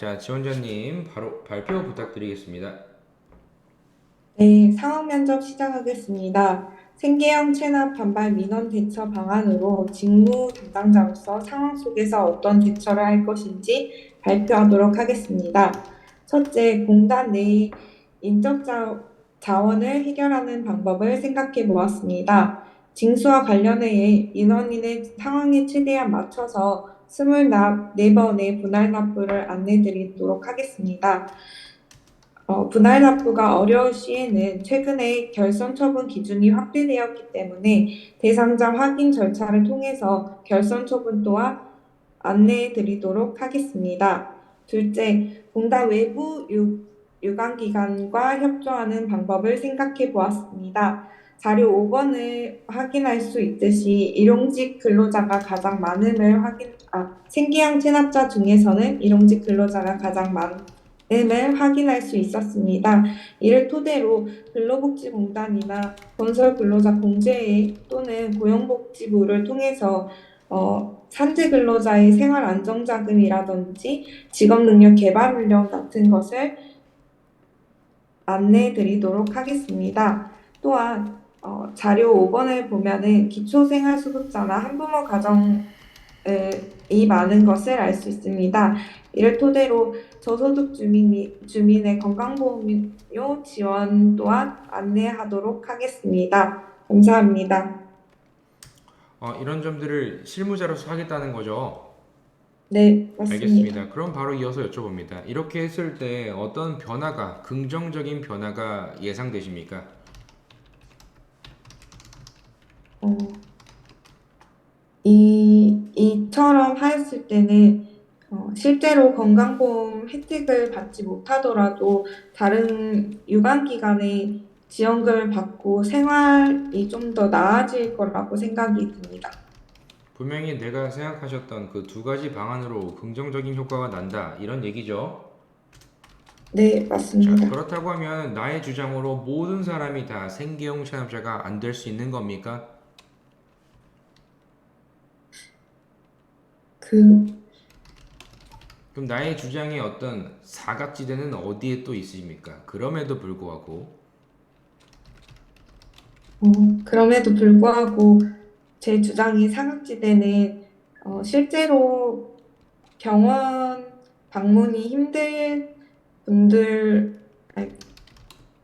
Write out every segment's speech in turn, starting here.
자, 지원자님 바로 발표 부탁드리겠습니다. 네, 상황 면접 시작하겠습니다. 생계형 체납 반발 민원 대처 방안으로 직무 담당자로서 상황 속에서 어떤 대처를 할 것인지 발표하도록 하겠습니다. 첫째, 공단 내 자원을 해결하는 방법을 생각해 보았습니다. 징수와 관련해 인원인의 상황에 최대한 맞춰서 24번의 분할 납부를 안내 드리도록 하겠습니다. 분할 납부가 어려울 시에는 최근에 결선 처분 기준이 확대되었기 때문에 대상자 확인 절차를 통해서 결선 처분 또한 안내해 드리도록 하겠습니다. 둘째, 공단 외부 유관기관과 협조하는 방법을 생각해 보았습니다. 자료 5번을 확인할 수 있듯이 일용직 근로자가 가장 많음을 생계형 체납자 중에서는 일용직 근로자가 가장 많음을 확인할 수 있었습니다. 이를 토대로 근로복지공단이나 건설근로자 공제회 또는 고용복지부를 통해서 산재 근로자의 생활 안정자금이라든지 직업능력 개발 훈련 같은 것을 안내해 드리도록 하겠습니다. 또한 자료 5번을 보면은 기초생활수급자나 한부모 가정이 많은 것을 알 수 있습니다. 이를 토대로 저소득 주민의 건강보험료 지원 또한 안내하도록 하겠습니다. 감사합니다. 이런 점들을 실무자로서 하겠다는 거죠. 네, 맞습니다. 알겠습니다. 그럼 바로 이어서 여쭤봅니다. 이렇게 했을 때 어떤 변화가, 긍정적인 변화가 예상되십니까? 어, 이처럼 하였을 때는 실제로 건강보험 혜택을 받지 못하더라도 다른 유관기관의 지원금을 받고 생활이 좀 더 나아질 거라고 생각이 듭니다. 분명히 내가 생각하셨던 그 두 가지 방안으로 긍정적인 효과가 난다. 이런 얘기죠. 네, 자, 맞습니다. 그렇다고 하면 나의 주장으로 모든 사람이 다 생계형 체납자가 안 될 수 있는 겁니까? 그, 그럼 나의 주장의 어떤 사각지대는 어디에 또 있으십니까? 그럼에도 불구하고 어, 그럼에도 불구하고 제 주장이 사각지대는 실제로 병원 방문이 힘든 분들, 아니,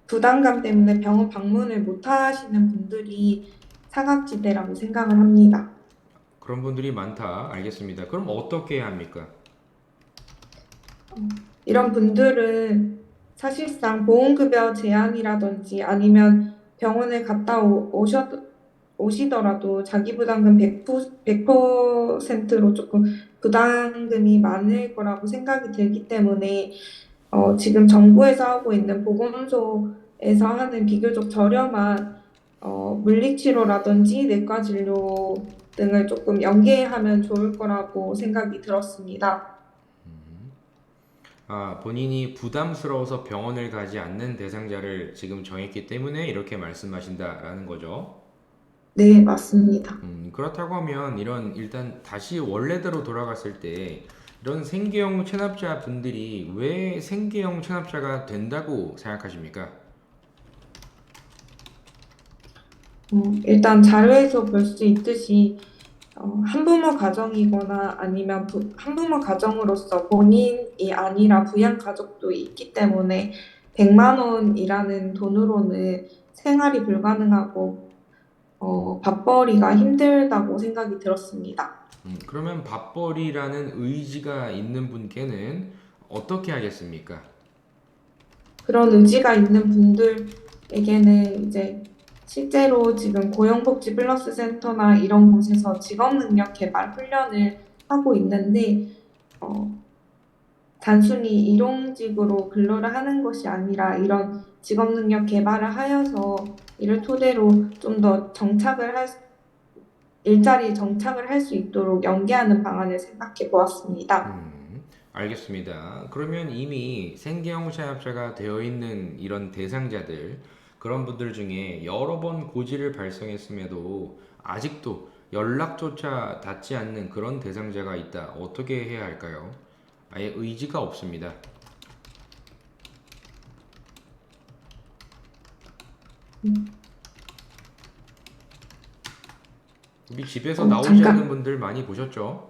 부담감 때문에 병원 방문을 못 하시는 분들이 사각지대라고 생각을 합니다. 그런 분들이 많다. 알겠습니다. 그럼 어떻게 해야 합니까? 이런 분들은 사실상 보험급여 제한이라든지 아니면 병원에 오시더라도 자기 부담금 100%로 조금 부담금이 많을 거라고 생각이 들기 때문에 지금 정부에서 하고 있는 보건소에서 하는 비교적 저렴한 물리치료라든지 내과진료 등을 조금 연계하면 좋을 거라고 생각이 들었습니다. 본인이 부담스러워서 병원을 가지 않는 대상자를 지금 정했기 때문에 이렇게 말씀하신다라는 거죠. 네, 맞습니다. 그렇다고 하면 이런 일단 다시 원래대로 돌아갔을 때 이런 생계형 체납자 분들이 왜 생계형 체납자가 된다고 생각하십니까? 일단 자료에서 볼 수 있듯이 한부모 가정이거나 아니면 한부모 가정으로서 본인이 아니라 부양 가족도 있기 때문에 100만 원이라는 돈으로는 생활이 불가능하고 밥벌이가 힘들다고 생각이 들었습니다. 그러면 밥벌이라는 의지가 있는 분께는 어떻게 하겠습니까? 그런 의지가 있는 분들에게는 이제 실제로 지금 고용복지 플러스 센터나 이런 곳에서 직업능력 개발 훈련을 하고 있는데 어, 단순히 일용직으로 근로를 하는 것이 아니라 이런 직업능력 개발을 하여서 이를 토대로 좀 더 일자리에 정착을 할 수 있도록 연계하는 방안을 생각해 보았습니다. 알겠습니다. 그러면 이미 생계형 체납자가 되어 있는 이런 대상자들, 그런 분들 중에 여러 번 고지를 발송했음에도 아직도 연락조차 닿지 않는 그런 대상자가 있다. 어떻게 해야 할까요? 아예 의지가 없습니다. 우리 집에서 나오지 않는 잠깐, 분들 많이 보셨죠?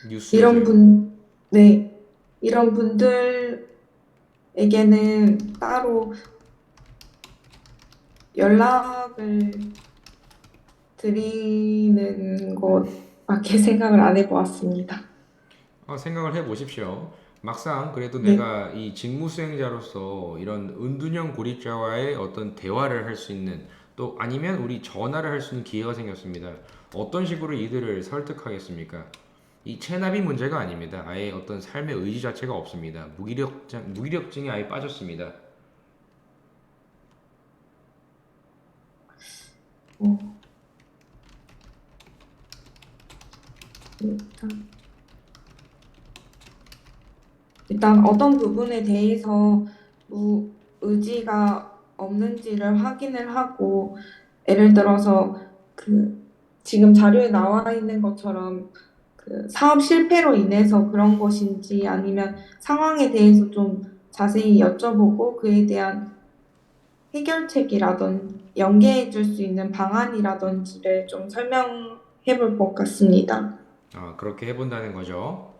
이런 뉴스에서요. 분, 네, 이런 분들에게는 따로 연락을 드리는 것밖에 생각을 안 해보았습니다. 생각을 해보십시오. 막상 그래도 네, 내가 이 직무 수행자로서 이런 은둔형 고립자와의 어떤 대화를 할 수 있는 또 아니면 우리 전화를 할 수 있는 기회가 생겼습니다. 어떤 식으로 이들을 설득하겠습니까? 이 체납이 문제가 아닙니다. 아예 어떤 삶의 의지 자체가 없습니다. 무기력증이 아예 빠졌습니다. 어, 일단, 일단 어떤 부분에 대해서 의지가 없는지를 확인을 하고, 예를 들어서 그 지금 자료에 나와 있는 것처럼 그 사업 실패로 인해서 그런 것인지 아니면 상황에 대해서 좀 자세히 여쭤보고 그에 대한 해결책이라든 연계해 줄 수 있는 방안이라든지를 좀 설명해 볼 것 같습니다. 그렇게 해본다는 거죠.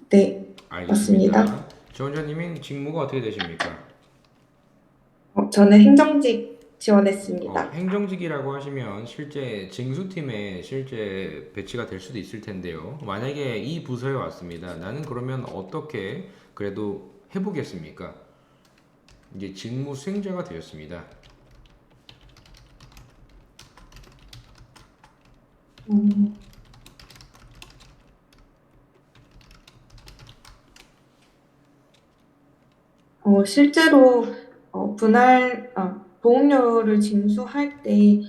네, 맞습니다. 알겠습니다. 지원자님인 직무가 어떻게 되십니까? 저는 행정직 지원했습니다. 행정직이라고 하시면 실제 징수팀에 실제 배치가 될 수도 있을 텐데요. 만약에 이 부서에 왔습니다. 나는 그러면 어떻게 그래도 해보겠습니까? 이제 직무 수행자가 되었습니다. 음, 실제로 보험료를 징수할 때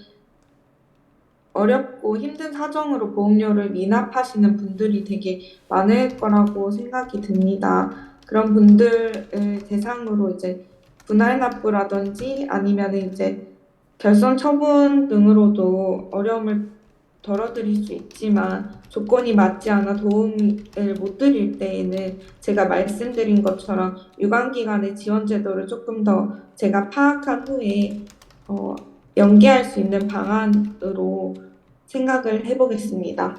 어렵고 힘든 사정으로 보험료를 미납하시는 분들이 되게 많을 거라고 생각이 듭니다. 그런 분들을 대상으로 이제 분할 납부라든지 아니면 이제 결손 처분 등으로도 어려움을 덜어드릴 수 있지만 조건이 맞지 않아 도움을 못 드릴 때에는 제가 말씀드린 것처럼 유관기관의 지원 제도를 조금 더 제가 파악한 후에 어, 연계할 수 있는 방안으로 생각을 해보겠습니다.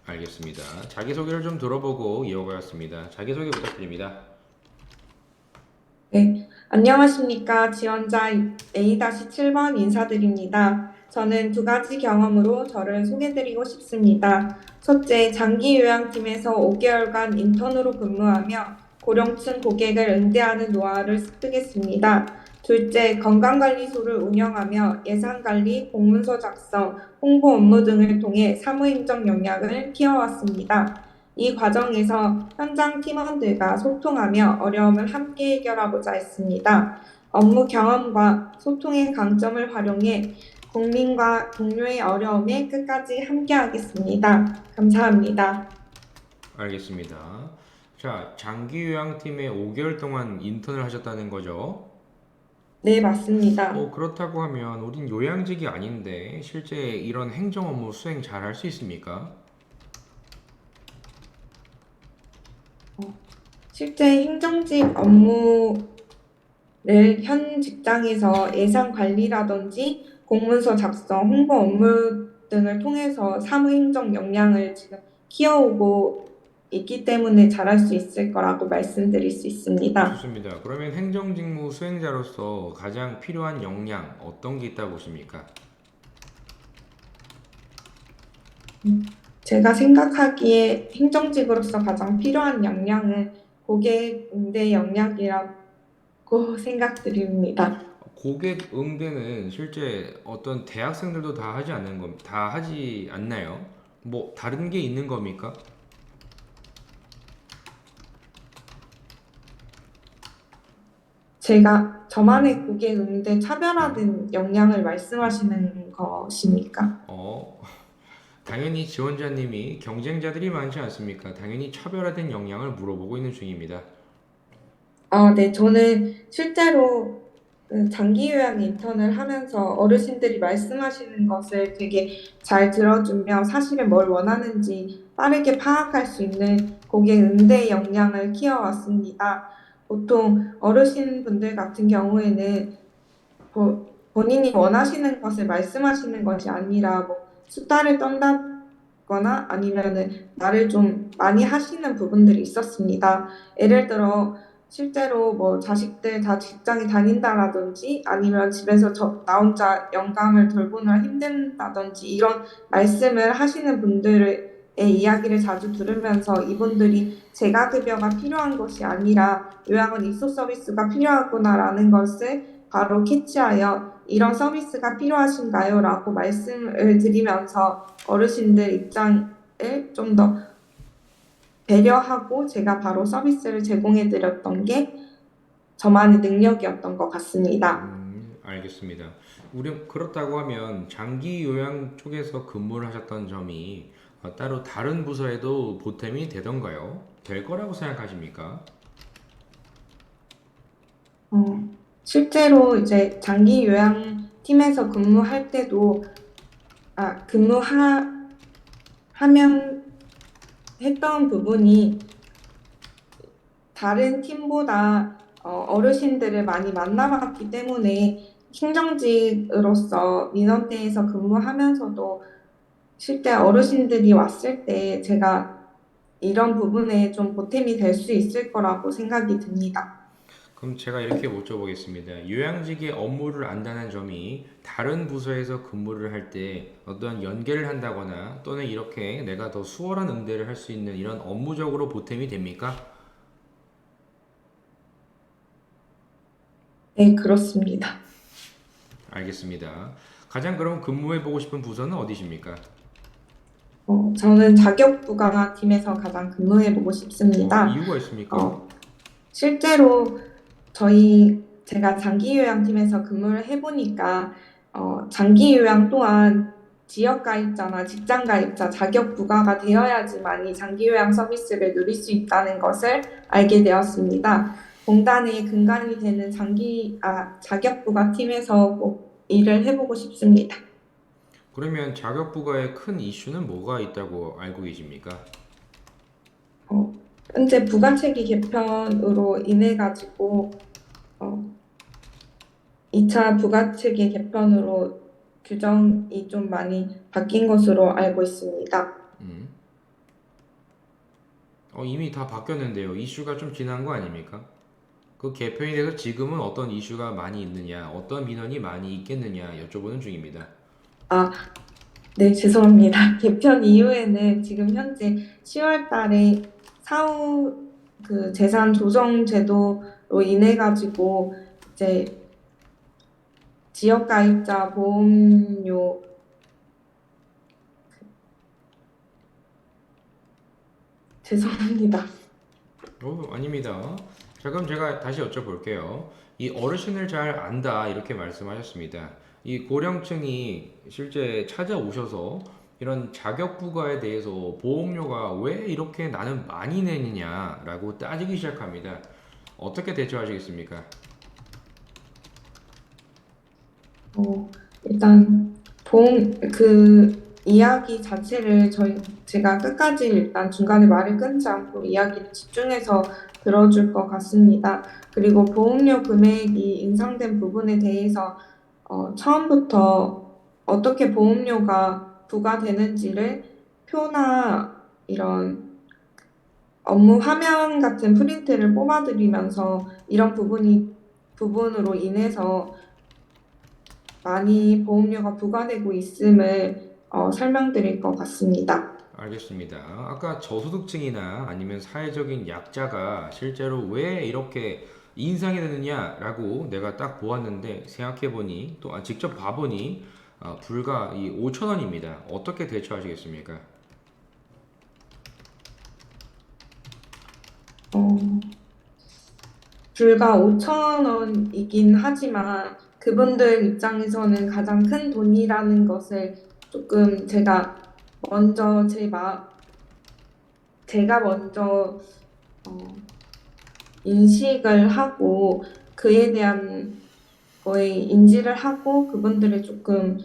알겠습니다. 자기소개를 좀 들어보고 이어가겠습니다. 자기소개 부탁드립니다. 네, 안녕하십니까. 지원자 A-7번 인사드립니다. 저는 두 가지 경험으로 저를 소개드리고 싶습니다. 첫째, 장기 요양팀에서 5개월간 인턴으로 근무하며 고령층 고객을 응대하는 노하우를 습득했습니다. 둘째, 건강관리소를 운영하며 예산관리, 공문서 작성, 홍보 업무 등을 통해 사무행정 역량을 키워왔습니다. 이 과정에서 현장 팀원들과 소통하며 어려움을 함께 해결하고자 했습니다. 업무 경험과 소통의 강점을 활용해 국민과 동료의 어려움에 끝까지 함께하겠습니다. 감사합니다. 알겠습니다. 자, 장기요양팀에 5개월 동안 인턴을 하셨다는 거죠? 네, 맞습니다. 그렇다고 하면 우린 요양직이 아닌데 실제 이런 행정 업무 수행 잘 할 수 있습니까? 실제 행정직 업무를 현 직장에서 예산 관리라든지 공문서 작성, 홍보 업무 등을 통해서 사무행정 역량을 지금 키워오고 있기 때문에 잘할 수 있을 거라고 말씀드릴 수 있습니다. 좋습니다. 그러면 행정직무 수행자로서 가장 필요한 역량 어떤 게 있다고 보십니까? 제가 생각하기에 행정직으로서 가장 필요한 역량은 고객 응대 역량이라고 생각드립니다. 고객 응대는 실제 어떤 대학생들도 다 하지 않나요? 뭐 다른 게 있는 겁니까? 제가 저만의 고객 응대 차별화된 역량을 말씀하시는 것입니까? 당연히 지원자님이 경쟁자들이 많지 않습니까? 당연히 차별화된 역량을 물어보고 있는 중입니다. 네, 저는 실제로 장기 요양 인턴을 하면서 어르신들이 말씀하시는 것을 되게 잘 들어주며 사실은 뭘 원하는지 빠르게 파악할 수 있는 고객 응대 역량을 키워왔습니다. 보통 어르신분들 같은 경우에는 본인이 원하시는 것을 말씀하시는 것이 아니라 뭐 수다를 떤다거나 아니면은 말을 좀 많이 하시는 부분들이 있었습니다. 예를 들어 실제로 뭐 자식들 다 직장에 다닌다라든지 아니면 집에서 나 혼자 영감을 돌보느라 힘든다든지 이런 말씀을 하시는 분들의 이야기를 자주 들으면서 이분들이 재가급여가 필요한 것이 아니라 요양원 입소 서비스가 필요하구나라는 것을 바로 캐치하여 이런 서비스가 필요하신가요? 라고 말씀을 드리면서 어르신들 입장을 좀 더 배려하고 제가 바로 서비스를 제공해 드렸던 게 저만의 능력이었던 것 같습니다. 알겠습니다. 우리 그렇다고 하면 장기 요양 쪽에서 근무를 하셨던 점이 따로 다른 부서에도 보탬이 되던가요? 될 거라고 생각하십니까? 어, 실제로 이제 장기 요양 팀에서 근무할 때도 근무하면 했던 부분이 다른 팀보다 어르신들을 많이 만나봤기 때문에 행정직으로서 민원대에서 근무하면서도 실제 어르신들이 왔을 때 제가 이런 부분에 좀 보탬이 될 수 있을 거라고 생각이 듭니다. 그럼 제가 이렇게 여쭤보겠습니다. 요양직의 업무를 안다는 점이 다른 부서에서 근무를 할 때 어떤 연계를 한다거나 또는 이렇게 내가 더 수월한 응대를 할 수 있는 이런 업무적으로 보탬이 됩니까? 네, 그렇습니다. 알겠습니다. 가장 그럼 근무해보고 싶은 부서는 어디십니까? 저는 자격부가 팀에서 가장 근무해보고 싶습니다. 이유가 있습니까? 어, 실제로 제가 장기 요양팀에서 근무를 해보니까, 장기 요양 또한 지역 가입자나 직장 가입자 자격 부과가 되어야지만 이 장기 요양 서비스를 누릴 수 있다는 것을 알게 되었습니다. 공단의 근간이 되는 자격 부과 팀에서 꼭 일을 해보고 싶습니다. 그러면 자격 부과에 큰 이슈는 뭐가 있다고 알고 계십니까? 어, 현재 부가체계 개편으로 인해 가지고, 어, 2차 부가체계 개편으로 규정이 좀 많이 바뀐 것으로 알고 있습니다. 음. 이미 다 바뀌었는데요. 이슈가 좀 지난 거 아닙니까? 그 개편이 돼서 지금은 어떤 이슈가 많이 있느냐, 어떤 민원이 많이 있겠느냐 여쭤보는 중입니다. 아, 네, 죄송합니다. 개편 이후에는 지금 현재 10월 달에 사후 재산 조정 제도로 인해 가지고 이제 지역 가입자 보험료 죄송합니다. 아닙니다. 자, 그럼 제가 다시 여쭤볼게요. 이 어르신을 잘 안다 이렇게 말씀하셨습니다. 이 고령층이 실제 찾아오셔서 이런 자격 부과에 대해서 보험료가 왜 이렇게 나는 많이 내느냐라고 따지기 시작합니다. 어떻게 대처하시겠습니까? 일단 이야기 자체를 제가 끝까지 일단 중간에 말을 끊지 않고 이야기를 집중해서 들어줄 것 같습니다. 그리고 보험료 금액이 인상된 부분에 대해서 처음부터 어떻게 보험료가 부과되는지를 표나 이런 업무 화면 같은 프린트를 뽑아드리면서 이런 부분으로 인해서 많이 보험료가 부과되고 있음을 설명드릴 것 같습니다. 알겠습니다. 아까 저소득층이나 아니면 사회적인 약자가 실제로 왜 이렇게 인상이 되느냐라고 내가 딱 보았는데 생각해보니 또 직접 봐보니 불과 이 5천 원입니다. 어떻게 대처하시겠습니까? 어, 불과 5천 원이긴 하지만 그분들 입장에서는 가장 큰 돈이라는 것을 조금 먼저 제가 먼저 어, 인식을 하고 그에 대한 거의 인지를 하고 그분들을 조금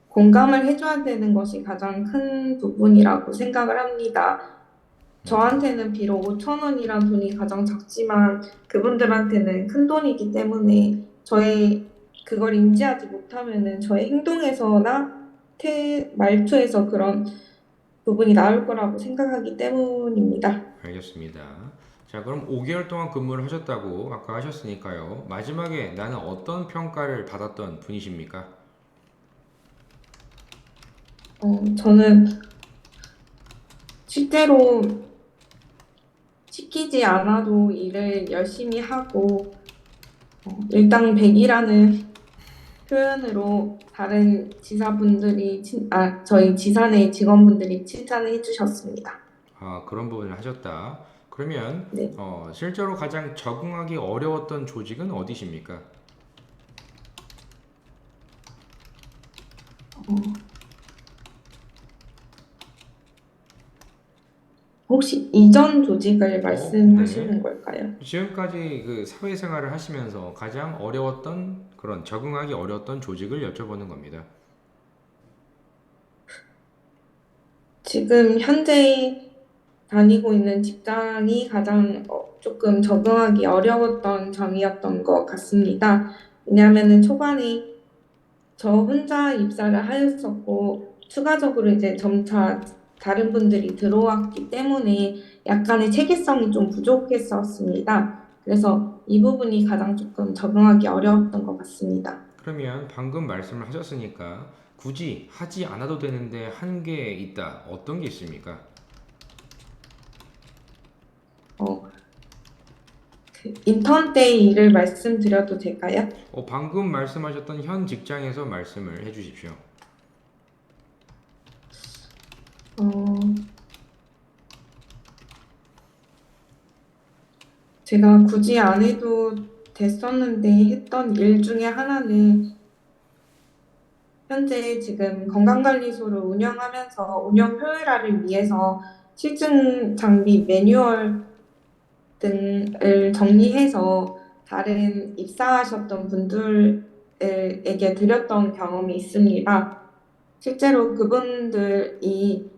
공감을 해줘야 되는 것이 가장 큰 부분이라고 생각을 합니다. 음, 저한테는 비록 5천 원이란 돈이 가장 작지만 그분들한테는 큰 돈이기 때문에 그걸 인지하지 못하면은 저의 행동에서나 말투에서 그런 부분이 나올 거라고 생각하기 때문입니다. 알겠습니다. 자, 그럼 5개월 동안 근무를 하셨다고 아까 하셨으니까요. 마지막에 나는 어떤 평가를 받았던 분이십니까? 저는 실제로 시키지 않아도 일을 열심히 하고 일당백이라는 표현으로 다른 저희 지사 내 직원분들이 칭찬을 해주셨습니다. 아, 그런 부분을 하셨다. 그러면 네. 실제로 가장 적응하기 어려웠던 조직은 어디십니까? 어, 혹시 이전 조직을 네. 말씀하시는 걸까요? 지금까지 그 사회생활을 하시면서 가장 어려웠던 그런 적응하기 어려웠던 조직을 여쭤보는 겁니다. 지금 현재 다니고 있는 직장이 가장 조금 적응하기 어려웠던 점이었던 것 같습니다. 왜냐하면은 초반에 저 혼자 입사를 하였었고, 추가적으로 이제 점차 다른 분들이 들어왔기 때문에 약간의 체계성이 좀 부족했었습니다. 그래서 이 부분이 가장 조금 적응하기 어려웠던 것 같습니다. 그러면 방금 말씀을 하셨으니까 굳이 하지 않아도 되는데 한 게 있다. 어떤 게 있습니까? 어, 인턴 때 일을 말씀드려도 될까요? 방금 말씀하셨던 현 직장에서 말씀을 해주십시오. 어, 제가 굳이 안 해도 됐었는데 했던 일 중에 하나는 현재 지금 건강관리소를 운영하면서 운영 효율화를 위해서 실증 장비 매뉴얼 등을 정리해서 다른 입사하셨던 분들에게 드렸던 경험이 있습니다. 실제로 그분들이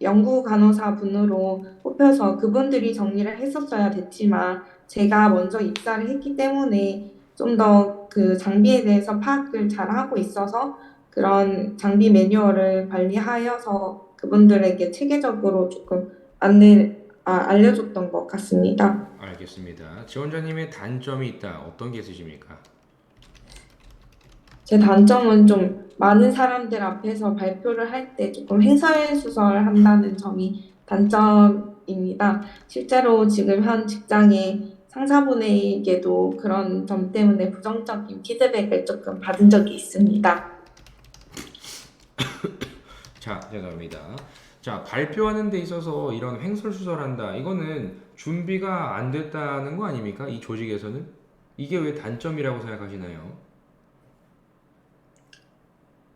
연구 간호사 분으로 뽑혀서 그분들이 정리를 했었어야 됐지만 제가 먼저 입사를 했기 때문에 좀 더 그 장비에 대해서 파악을 잘 하고 있어서 그런 장비 매뉴얼을 관리하여서 그분들에게 체계적으로 조금 알려줬던 것 같습니다. 알겠습니다. 지원자님의 단점이 있다. 어떤 게 있으십니까? 제 단점은 좀 많은 사람들 앞에서 발표를 할 때 조금 횡설수설한다는 점이 단점입니다. 실제로 지금 현 직장의 상사분에게도 그런 점 때문에 부정적인 피드백을 조금 받은 적이 있습니다. 자, 죄송합니다. 자, 발표하는 데 있어서 이런 횡설수설한다. 이거는 준비가 안 됐다는 거 아닙니까? 이 조직에서는? 이게 왜 단점이라고 생각하시나요?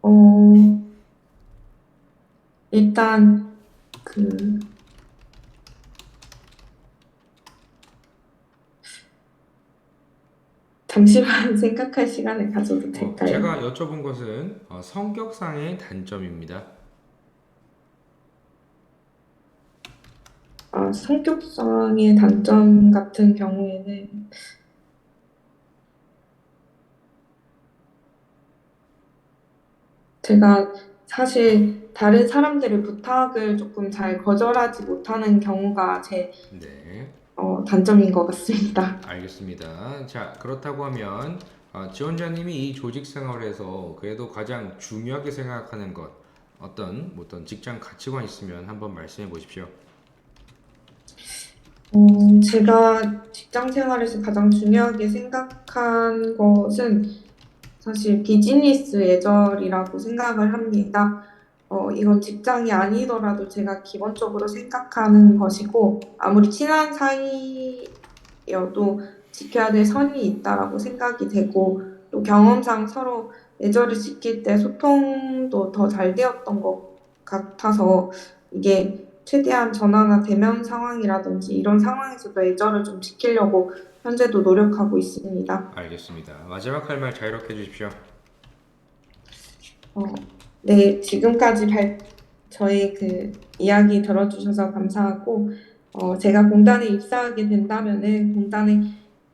어, 일단 그 잠시만 생각할 시간을 가져도 될까요? 제가 여쭤본 것은 성격상의 단점입니다. 성격성의 단점 같은 경우에는 제가 사실 다른 사람들의 부탁을 조금 잘 거절하지 못하는 경우가 제 네, 단점인 것 같습니다. 알겠습니다. 자, 그렇다고 하면 지원자님이 이 조직 생활에서 그래도 가장 중요하게 생각하는 것, 어떤 직장 가치관 있으면 한번 말씀해 보십시오. 제가 직장 생활에서 가장 중요하게 생각한 것은 사실 비즈니스 애절이라고 생각을 합니다. 이건 직장이 아니더라도 제가 기본적으로 생각하는 것이고, 아무리 친한 사이여도 지켜야 될 선이 있다라고 생각이 되고, 또 경험상 서로 애절을 지킬 때 소통도 더 잘 되었던 것 같아서, 이게 최대한 전화나 대면 상황이라든지 이런 상황에서도 애저를 좀 지키려고 현재도 노력하고 있습니다. 알겠습니다. 마지막 할 말 자유롭게 해주십시오. 어, 네, 지금까지 저희 그 이야기 들어주셔서 감사하고, 제가 공단에 입사하게 된다면은 공단의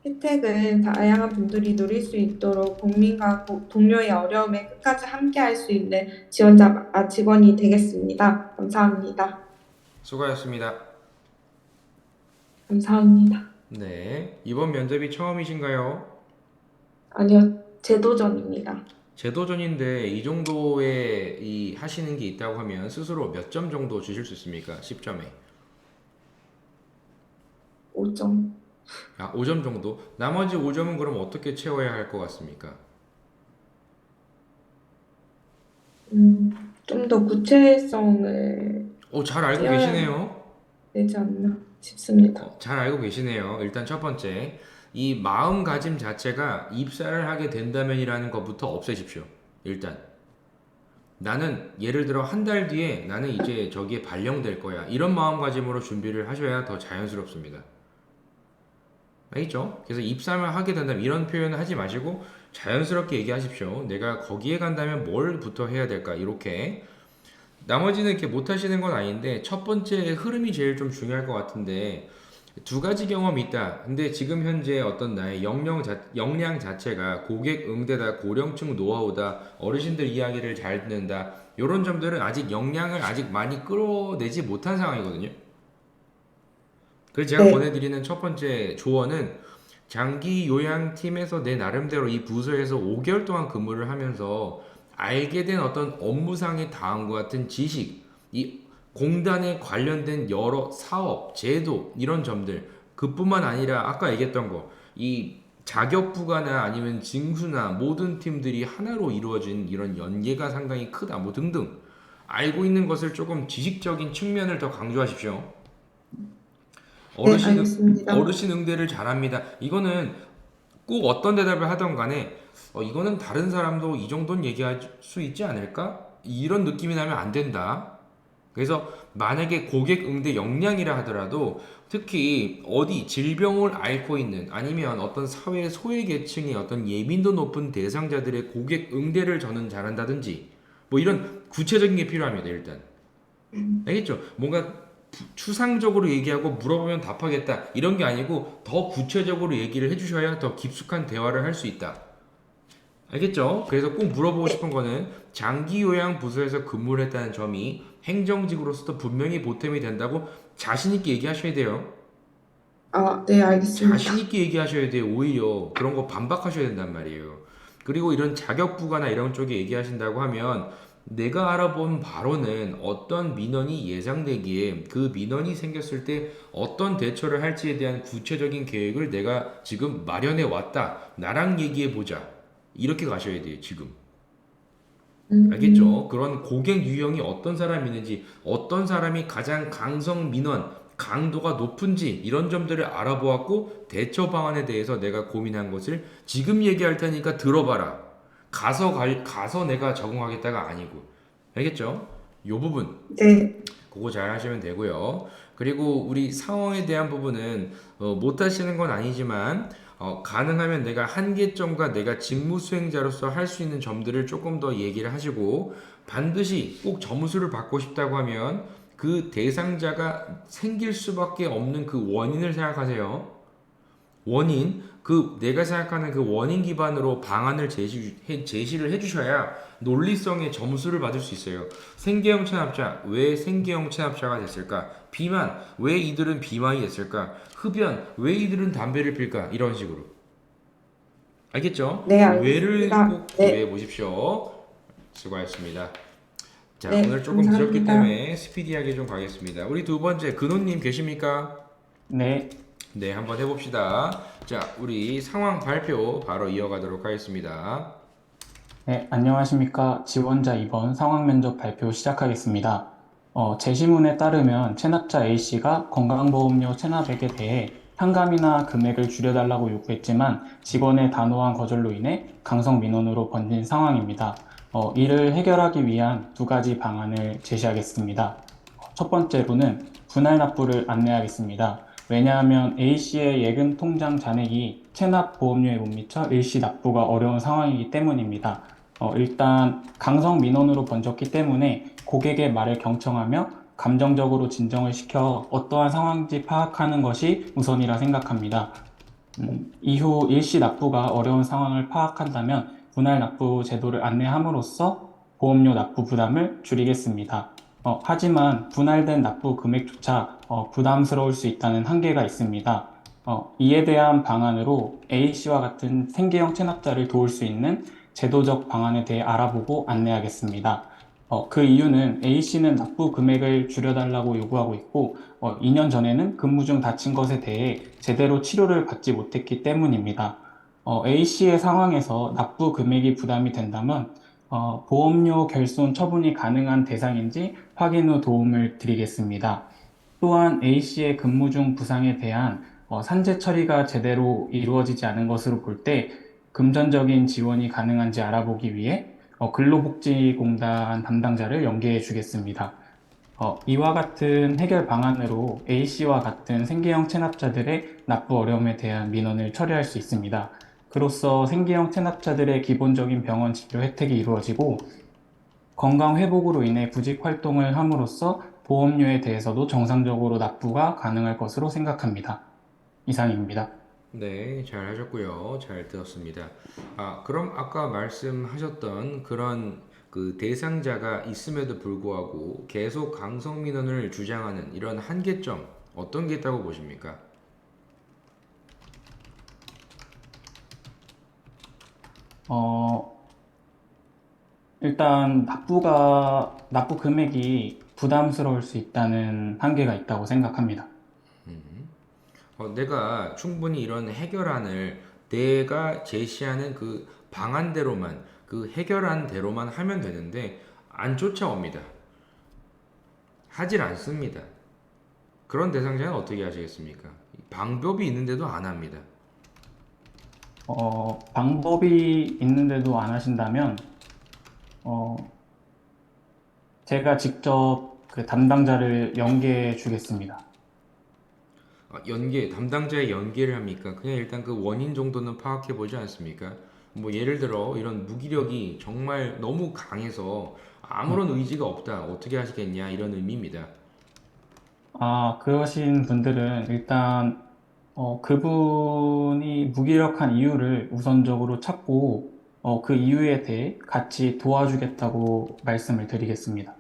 혜택을 다양한 분들이 누릴 수 있도록 국민과 동료의 어려움에 끝까지 함께할 수 있는 직원이 되겠습니다. 감사합니다. 수고하셨습니다. 감사합니다. 네, 이번 면접이 처음이신가요? 아니요, 제도전입니다. 제도전인데 이 정도의 하시는 게 있다고 하면 스스로 몇 점 정도 주실 수 있습니까? 10점에. 5점. 5점 정도? 나머지 5점은 그럼 어떻게 채워야 할 것 같습니까? 좀 더 구체성을 잘 알고 띄어야 계시네요. 되지 않나 싶습니다. 잘 알고 계시네요. 일단 첫 번째, 이 마음가짐 자체가 입사를 하게 된다면이라는 것부터 없애십시오. 일단. 나는 예를 들어 한 달 뒤에 나는 이제 저기에 발령될 거야. 이런 마음가짐으로 준비를 하셔야 더 자연스럽습니다. 알겠죠? 그래서 입사를 하게 된다면 이런 표현을 하지 마시고 자연스럽게 얘기하십시오. 내가 거기에 간다면 뭘부터 해야 될까? 이렇게. 나머지는 이렇게 못 하시는 건 아닌데 첫 번째 흐름이 제일 좀 중요할 것 같은데 두 가지 경험이 있다. 근데 지금 현재 어떤 나의 역량 자체가 고객 응대다, 고령층 노하우다, 어르신들 이야기를 잘 듣는다. 이런 점들은 아직 역량을 아직 많이 끌어내지 못한 상황이거든요. 그래서 제가 네, 보내드리는 첫 번째 조언은 장기 요양팀에서 내 나름대로 이 부서에서 5개월 동안 근무를 하면서 알게 된 어떤 업무상의 다음과 같은 지식, 이 공단에 관련된 여러 사업, 제도 이런 점들 그뿐만 아니라 아까 얘기했던 거, 이 자격부가나 아니면 징수나 모든 팀들이 하나로 이루어진 이런 연계가 상당히 크다 뭐 등등 알고 있는 것을 조금 지식적인 측면을 더 강조하십시오. 네, 어르신, 알겠습니다. 어르신 응대를 잘합니다. 이거는 꼭 어떤 대답을 하던 간에 이거는 다른 사람도 이 정도는 얘기할 수 있지 않을까? 이런 느낌이 나면 안 된다. 그래서 만약에 고객 응대 역량이라 하더라도 특히 어디 질병을 앓고 있는 아니면 어떤 사회 소외계층의 어떤 예민도 높은 대상자들의 고객 응대를 저는 잘한다든지 뭐 이런 구체적인 게 필요합니다. 일단 알겠죠? 뭔가 추상적으로 얘기하고 물어보면 답하겠다 이런 게 아니고 더 구체적으로 얘기를 해주셔야 더 깊숙한 대화를 할 수 있다. 알겠죠? 그래서 꼭 물어보고 싶은 거는 장기 요양 부서에서 근무를 했다는 점이 행정직으로서도 분명히 보탬이 된다고 자신 있게 얘기하셔야 돼요. 네, 자신 알겠습니다. 있게 얘기하셔야 돼요. 오히려 그런 거 반박하셔야 된단 말이에요. 그리고 이런 자격부가나 이런 쪽에 얘기하신다고 하면 내가 알아본 바로는 어떤 민원이 예상되기에 그 민원이 생겼을 때 어떤 대처를 할지에 대한 구체적인 계획을 내가 지금 마련해 왔다. 나랑 얘기해 보자. 이렇게 가셔야 돼요, 지금. 알겠죠? 음, 그런 고객 유형이 어떤 사람이 있는지, 어떤 사람이 가장 강성 민원, 강도가 높은지 이런 점들을 알아보았고 대처 방안에 대해서 내가 고민한 것을 지금 얘기할 테니까 들어봐라. 가서 내가 적응하겠다가 아니고. 알겠죠? 요 부분 네, 그거 잘 하시면 되고요. 그리고 우리 상황에 대한 부분은 못 하시는 건 아니지만 가능하면 내가 한계점과 내가 직무 수행자로서 할 수 있는 점들을 조금 더 얘기를 하시고 반드시 꼭 점수를 받고 싶다고 하면 그 대상자가 생길 수밖에 없는 그 원인을 생각하세요. 원인, 그 내가 생각하는 그 원인 기반으로 방안을 제시를 해주셔야 논리성의 점수를 받을 수 있어요. 생계형 체납자, 왜 생계형 체납자가 됐을까? 비만, 왜 이들은 비만이 됐을까? 흡연, 왜 이들은 담배를 필까? 이런 식으로. 알겠죠? 네, 왜를 알겠습니다. 꼭 기억해 네, 보십시오. 수고하셨습니다. 자, 네, 오늘 조금 늦었기 감사합니다. 때문에 스피디하게 좀 가겠습니다. 우리 두 번째, 근호님 계십니까? 네, 네, 한번 해봅시다. 자, 우리 상황 발표 바로 이어가도록 하겠습니다. 네, 안녕하십니까. 지원자 2번 상황 면접 발표 시작하겠습니다. 제시문에 따르면 체납자 A씨가 건강보험료 체납액에 대해 현감이나 금액을 줄여달라고 요구했지만 직원의 단호한 거절로 인해 강성 민원으로 번진 상황입니다. 이를 해결하기 위한 두 가지 방안을 제시하겠습니다. 첫 번째로는 분할 납부를 안내하겠습니다. 왜냐하면 A씨의 예금 통장 잔액이 체납 보험료에 못 미쳐 일시 납부가 어려운 상황이기 때문입니다. 일단 강성 민원으로 번졌기 때문에 고객의 말을 경청하며 감정적으로 진정을 시켜 어떠한 상황인지 파악하는 것이 우선이라 생각합니다. 이후 일시 납부가 어려운 상황을 파악한다면 분할 납부 제도를 안내함으로써 보험료 납부 부담을 줄이겠습니다. 하지만 분할된 납부 금액조차 부담스러울 수 있다는 한계가 있습니다. 이에 대한 방안으로 A씨와 같은 생계형 체납자를 도울 수 있는 제도적 방안에 대해 알아보고 안내하겠습니다. 그 이유는 A씨는 납부 금액을 줄여달라고 요구하고 있고 2년 전에는 근무 중 다친 것에 대해 제대로 치료를 받지 못했기 때문입니다. A씨의 상황에서 납부 금액이 부담이 된다면 보험료 결손 처분이 가능한 대상인지 확인 후 도움을 드리겠습니다. 또한 A씨의 근무 중 부상에 대한 산재 처리가 제대로 이루어지지 않은 것으로 볼 때 금전적인 지원이 가능한지 알아보기 위해 근로복지공단 담당자를 연계해 주겠습니다. 이와 같은 해결 방안으로 A씨와 같은 생계형 체납자들의 납부 어려움에 대한 민원을 처리할 수 있습니다. 그로써 생계형 체납자들의 기본적인 병원 치료 혜택이 이루어지고 건강 회복으로 인해 구직 활동을 함으로써 보험료에 대해서도 정상적으로 납부가 가능할 것으로 생각합니다. 이상입니다. 네, 잘 하셨고요. 잘 들었습니다. 그럼 아까 말씀하셨던 그런 그 대상자가 있음에도 불구하고 계속 강성 민원을 주장하는 이런 한계점 어떤 게 있다고 보십니까? 어, 일단 납부 금액이 부담스러울 수 있다는 한계가 있다고 생각합니다. 내가 충분히 이런 해결안을 내가 제시하는 그 방안대로만 그 해결안대로만 하면 되는데 안 쫓아옵니다. 하질 않습니다. 그런 대상자는 어떻게 하시겠습니까? 방법이 있는데도 안 합니다. 방법이 있는데도 안 하신다면, 어, 제가 직접 그 담당자를 연계해 주겠습니다. 담당자의 연계를 합니까? 그냥 일단 그 원인 정도는 파악해 보지 않습니까? 뭐 예를 들어 이런 무기력이 정말 너무 강해서 아무런 의지가 없다. 어떻게 하시겠냐? 이런 의미입니다. 그러신 분들은 일단, 그분이 무기력한 이유를 우선적으로 찾고, 그 이유에 대해 같이 도와주겠다고 말씀을 드리겠습니다.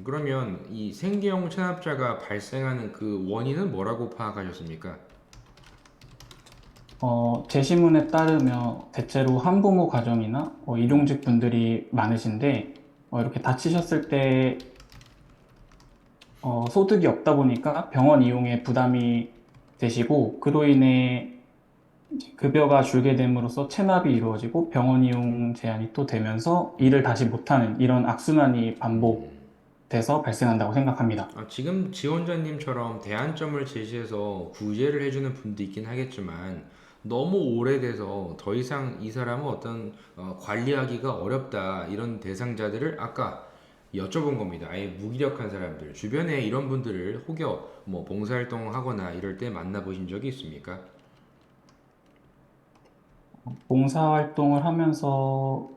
그러면 이 생계형 체납자가 발생하는 그 원인은 뭐라고 파악하셨습니까? 제시문에 따르면 대체로 한부모 가정이나 일용직 분들이 많으신데, 이렇게 다치셨을 때 소득이 없다 보니까 병원 이용에 부담이 되시고, 그로 인해 이제 급여가 줄게 됨으로써 체납이 이루어지고 병원 이용 제한이 또 되면서 일을 다시 못하는 이런 악순환이 반복돼서 발생한다고 생각합니다. 지금 지원자님처럼 대안점을 제시해서 구제를 해주는 분도 있긴 하겠지만 너무 오래돼서 더 이상 이 사람은 어떤 관리하기가 어렵다 이런 대상자들을 아까 여쭤본 겁니다. 아예 무기력한 사람들 주변에 이런 분들을 혹여 뭐 봉사활동 하거나 이럴 때 만나보신 적이 있습니까? 봉사활동을 하면서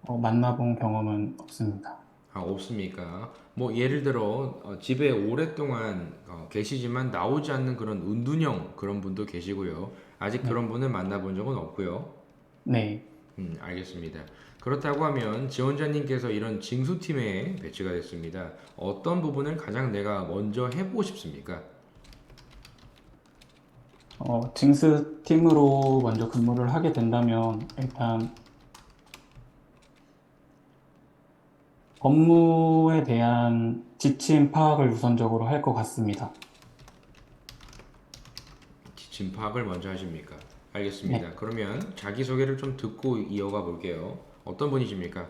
만나본 경험은 없습니다. 없습니까? 뭐 예를 들어 집에 오랫동안 계시지만 나오지 않는 그런 은둔형 그런 분도 계시고요. 아직 네, 그런 분을 만나본 적은 없고요. 네. 알겠습니다. 그렇다고 하면 지원자님께서 이런 징수팀에 배치가 됐습니다. 어떤 부분을 가장 내가 먼저 해보고 싶습니까? 징스 팀으로 먼저 근무를 하게 된다면 일단 업무에 대한 지침 파악을 우선적으로 할 것 같습니다. 지침 파악을 먼저 하십니까? 네. 알겠습니다. 그러면 자기소개를 좀 듣고 이어가 볼게요. 어떤 분이십니까?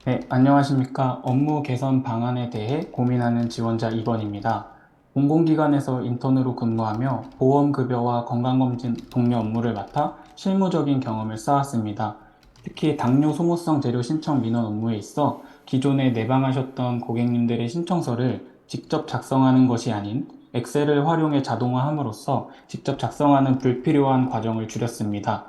네, 안녕하십니까. 업무 개선 방안에 대해 고민하는 지원자 2번입니다. 공공기관에서 인턴으로 근무하며 보험급여와 건강검진 동료 업무를 맡아 실무적인 경험을 쌓았습니다. 특히 당뇨 소모성 재료 신청 민원 업무에 있어 기존에 내방하셨던 고객님들의 신청서를 직접 작성하는 것이 아닌 엑셀을 활용해 자동화함으로써 직접 작성하는 불필요한 과정을 줄였습니다.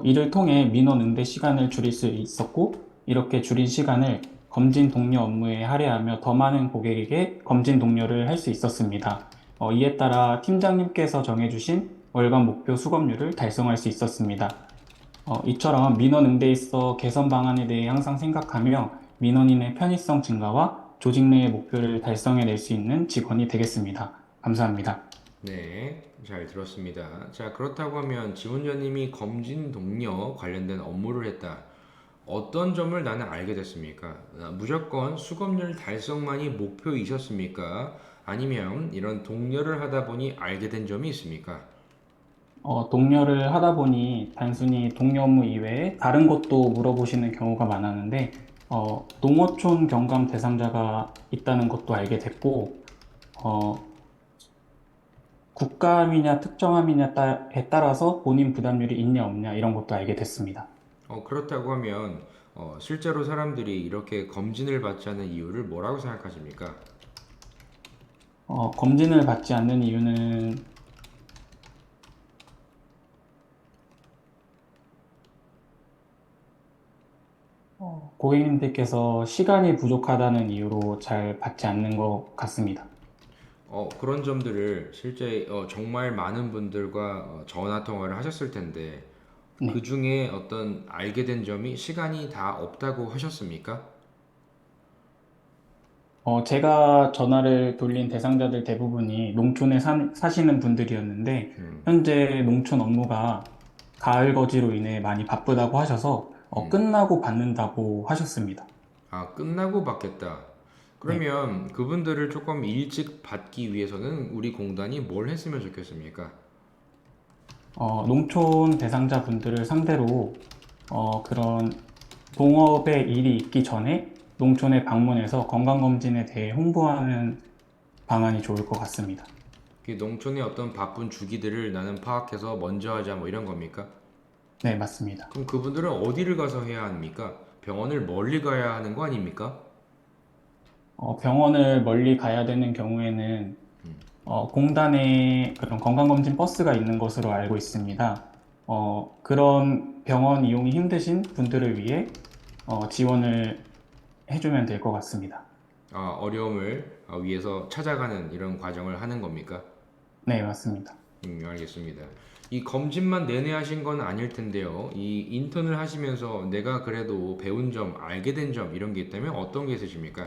이를 통해 민원 응대 시간을 줄일 수 있었고, 이렇게 줄인 시간을 검진 동료 업무에 할애하며 더 많은 고객에게 검진 동료를 할 수 있었습니다. 이에 따라 팀장님께서 정해주신 월간 목표 수검률을 달성할 수 있었습니다. 이처럼 민원 응대에 있어 개선 방안에 대해 항상 생각하며 민원인의 편의성 증가와 조직 내의 목표를 달성해낼 수 있는 직원이 되겠습니다. 감사합니다. 네, 잘 들었습니다. 자, 그렇다고 하면 지원자님이 검진 동료 관련된 업무를 했다. 어떤 점을 나는 알게 됐습니까? 무조건 수급률 달성만이 목표이셨습니까? 아니면 이런 동료를 하다 보니 알게 된 점이 있습니까? 동료를 하다 보니 단순히 동료 업무 이외에 다른 것도 물어보시는 경우가 많았는데, 농어촌 경감 대상자가 있다는 것도 알게 됐고, 어, 국가함이냐 특정함이냐에 따라서 본인 부담률이 있냐 없냐 이런 것도 알게 됐습니다. 그렇다고 하면 실제로 사람들이 이렇게 검진을 받지 않는 이유를 뭐라고 생각하십니까? 검진을 받지 않는 이유는 고객님들께서 시간이 부족하다는 이유로 잘 받지 않는 것 같습니다. 그런 점들을 실제 정말 많은 분들과 전화 통화를 하셨을 텐데 그 네. 중에 어떤 알게 된 점이 시간이 다 없다고 하셨습니까? 제가 전화를 돌린 대상자들 대부분이 농촌에 사시는 분들이었는데, 음, 현재 농촌 업무가 가을 거지로 인해 많이 바쁘다고 하셔서, 음. 끝나고 받는다고 하셨습니다. 아, 끝나고 받겠다. 네. 그러면 그분들을 조금 일찍 받기 위해서는 우리 공단이 뭘 했으면 좋겠습니까? 농촌 대상자 분들을 상대로, 그런 동업의 일이 있기 전에 농촌에 방문해서 건강검진에 대해 홍보하는 방안이 좋을 것 같습니다. 그 농촌의 어떤 바쁜 주기들을 나는 파악해서 먼저 하자 뭐 이런 겁니까? 네, 맞습니다. 그럼 그분들은 어디를 가서 해야 합니까? 병원을 멀리 가야 하는 거 아닙니까? 병원을 멀리 가야 되는 경우에는 공단에 그런 건강검진 버스가 있는 것으로 알고 있습니다. 그런 병원 이용이 힘드신 분들을 위해 지원을 해주면 될 것 같습니다. 어려움을 위해서 찾아가는 이런 과정을 하는 겁니까? 네, 맞습니다. 알겠습니다. 이 검진만 내내 하신 건 아닐 텐데요. 이 인턴을 하시면서 내가 그래도 배운 점, 알게 된 점 이런 게 있다면 어떤 게 있으십니까?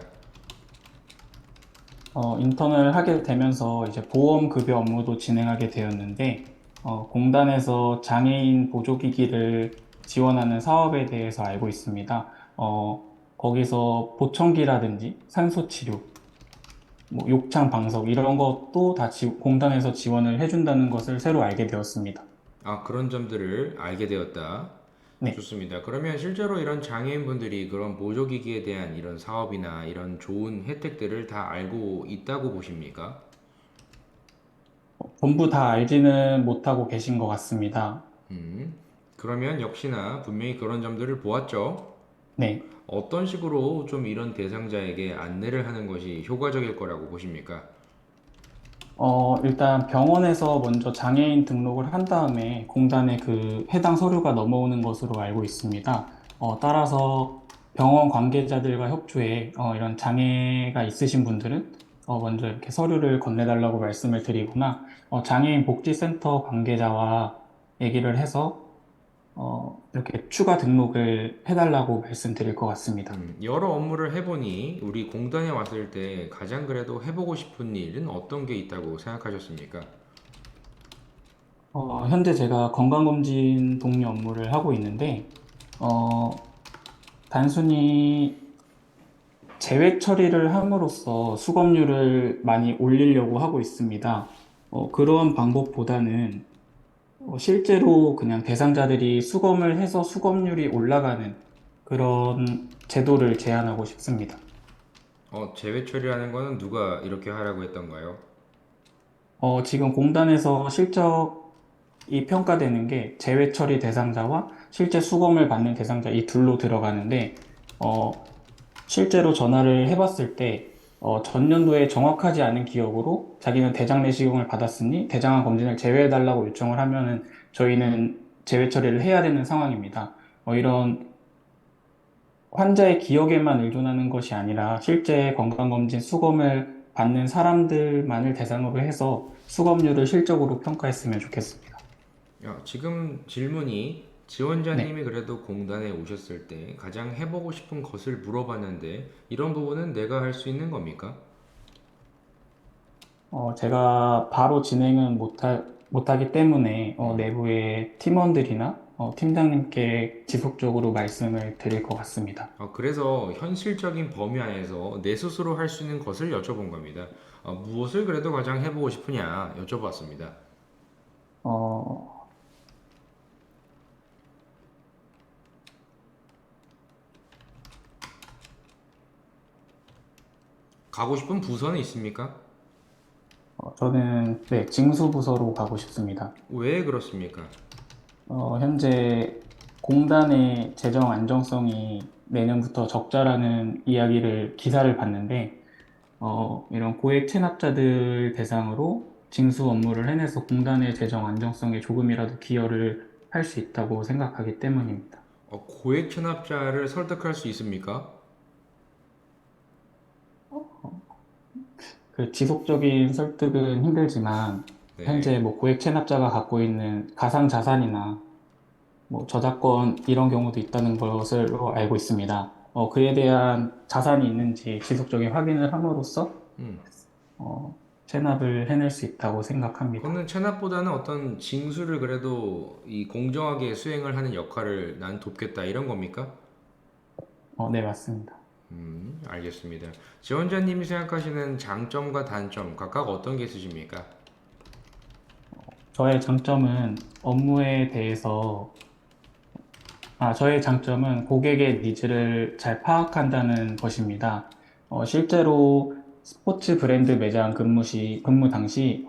인턴을 하게 되면서 이제 보험급여 업무도 진행하게 되었는데, 공단에서 장애인 보조기기를 지원하는 사업에 대해서 알고 있습니다. 거기서 보청기라든지 산소치료, 뭐 욕창 방석 이런 것도 다 공단에서 지원을 해준다는 것을 새로 알게 되었습니다. 그런 점들을 알게 되었다. 네. 좋습니다. 그러면 실제로 이런 장애인분들이 그런 보조기기에 대한 이런 사업이나 이런 좋은 혜택들을 다 알고 있다고 보십니까? 전부 다 알지는 못하고 계신 것 같습니다. 음, 그러면 역시나 분명히 그런 점들을 보았죠. 네. 어떤 식으로 좀 이런 대상자에게 안내를 하는 것이 효과적일 거라고 보십니까? 일단 병원에서 먼저 장애인 등록을 한 다음에 공단에 그 해당 서류가 넘어오는 것으로 알고 있습니다. 따라서 병원 관계자들과 협조해 이런 장애가 있으신 분들은 먼저 이렇게 서류를 건네달라고 말씀을 드리거나 장애인 복지센터 관계자와 얘기를 해서 이렇게 추가 등록을 해달라고 말씀드릴 것 같습니다. 여러 업무를 해보니 우리 공단에 왔을 때 가장 그래도 해보고 싶은 일은 어떤 게 있다고 생각하셨습니까? 현재 제가 건강검진 동료 업무를 하고 있는데, 어, 단순히 제외 처리를 함으로써 수검률을 많이 올리려고 하고 있습니다. 그런 방법보다는 실제로 그냥 대상자들이 수검을 해서 수검률이 올라가는 그런 제도를 제안하고 싶습니다. 재외 처리하는 거는 누가 이렇게 하라고 했던가요? 지금 공단에서 실적이 평가되는 게 제외 처리 대상자와 실제 수검을 받는 대상자 이 둘로 들어가는데, 어, 실제로 전화를 해봤을 때 전년도에 정확하지 않은 기억으로 자기는 대장 내시경을 받았으니 대장암 검진을 제외해달라고 요청을 하면은 저희는 제외 처리를 해야 되는 상황입니다. 이런 환자의 기억에만 의존하는 것이 아니라 실제 건강검진 수검을 받는 사람들만을 대상으로 해서 수검률을 실적으로 평가했으면 좋겠습니다. 지금 질문이 네. 지원자님이 그래도 공단에 오셨을 때 가장 해보고 싶은 것을 물어봤는데 이런 부분은 내가 할 수 있는 겁니까? 제가 바로 진행은 못하기 때문에 음. 내부의 팀원들이나 팀장님께 지속적으로 말씀을 드릴 것 같습니다. 그래서 현실적인 범위 안에서 내 스스로 할 수 있는 것을 여쭤본 겁니다. 무엇을 그래도 가장 해보고 싶으냐 여쭤봤습니다. 어, 가고 싶은 부서는 있습니까? 저는 네, 징수부서로 가고 싶습니다. 왜 그렇습니까? 현재 공단의 재정 안정성이 내년부터 적자라는 기사를 봤는데, 이런 고액 체납자들 대상으로 징수 업무를 해내서 공단의 재정 안정성에 조금이라도 기여를 할 수 있다고 생각하기 때문입니다. 고액 체납자를 설득할 수 있습니까? 그 지속적인 설득은 힘들지만, 네. 현재 뭐 고액 체납자가 갖고 있는 가상 자산이나 뭐 저작권 이런 경우도 있다는 것으로 알고 있습니다. 그에 대한 자산이 있는지 지속적인 확인을 함으로써 음. 어, 체납을 해낼 수 있다고 생각합니다. 그거는 체납보다는 어떤 징수를 그래도 이 공정하게 수행을 하는 역할을 난 돕겠다 이런 겁니까? 네, 맞습니다. 알겠습니다. 지원자님이 생각하시는 장점과 단점 각각 어떤 게 있으십니까? 저의 장점은 업무에 대해서, 저의 장점은 고객의 니즈를 잘 파악한다는 것입니다. 실제로 스포츠 브랜드 매장 근무 당시,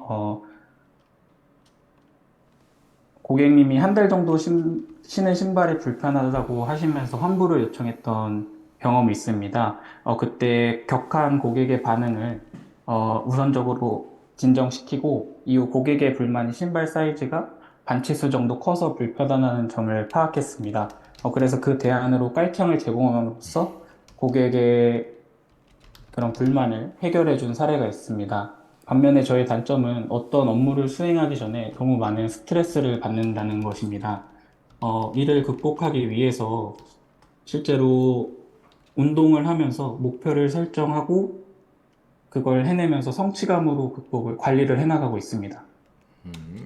고객님이 한 달 정도 신은 신발이 불편하다고 하시면서 환불을 요청했던 경험이 있습니다. 그때 격한 고객의 반응을 우선적으로 진정시키고 이후 고객의 불만이 신발 사이즈가 반치수 정도 커서 불편하다는 점을 파악했습니다. 그래서 그 대안으로 깔창을 제공함으로써 고객의 그런 불만을 해결해 준 사례가 있습니다. 반면에 저의 단점은 어떤 업무를 수행하기 전에 너무 많은 스트레스를 받는다는 것입니다. 이를 극복하기 위해서 실제로 운동을 하면서 목표를 설정하고 그걸 해내면서 성취감으로 관리를 해나가고 있습니다.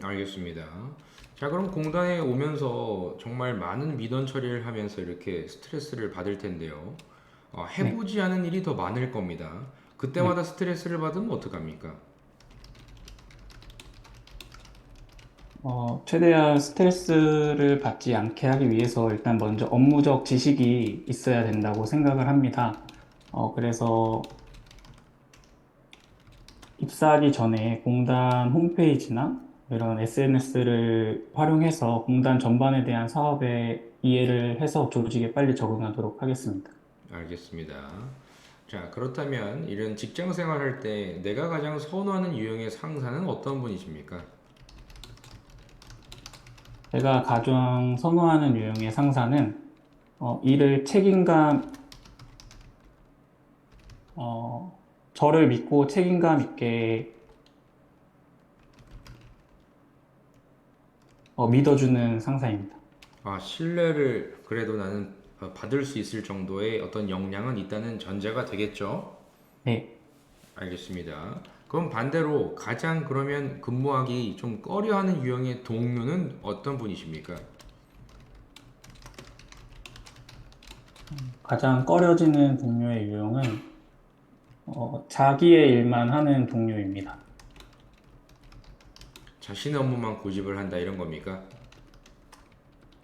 알겠습니다. 자, 그럼 공단에 오면서 정말 많은 민원 처리를 하면서 이렇게 스트레스를 받을 텐데요. 네, 해보지 않은 일이 더 많을 겁니다. 네. 그때마다 스트레스를 받으면 어떡합니까? 최대한 스트레스를 받지 않게 하기 위해서 일단 먼저 업무적 지식이 있어야 된다고 생각을 합니다. 그래서 입사하기 전에 공단 홈페이지나 이런 SNS를 활용해서 공단 전반에 대한 사업에 이해를 해서 조직에 빨리 적응하도록 하겠습니다. 알겠습니다. 자, 그렇다면 이런 직장 생활할 때 내가 가장 선호하는 유형의 상사는 어떤 분이십니까? 제가 가장 선호하는 유형의 상사는 일을 저를 믿고 책임감 있게 믿어주는 상사입니다. 신뢰를 그래도 나는 받을 수 있을 정도의 어떤 역량은 있다는 전제가 되겠죠? 네. 알겠습니다. 그럼 반대로 가장 그러면 근무하기 좀 꺼려하는 유형의 동료는 어떤 분이십니까? 가장 꺼려지는 동료의 유형은 자기의 일만 하는 동료입니다. 자신의 업무만 고집을 한다 이런 겁니까?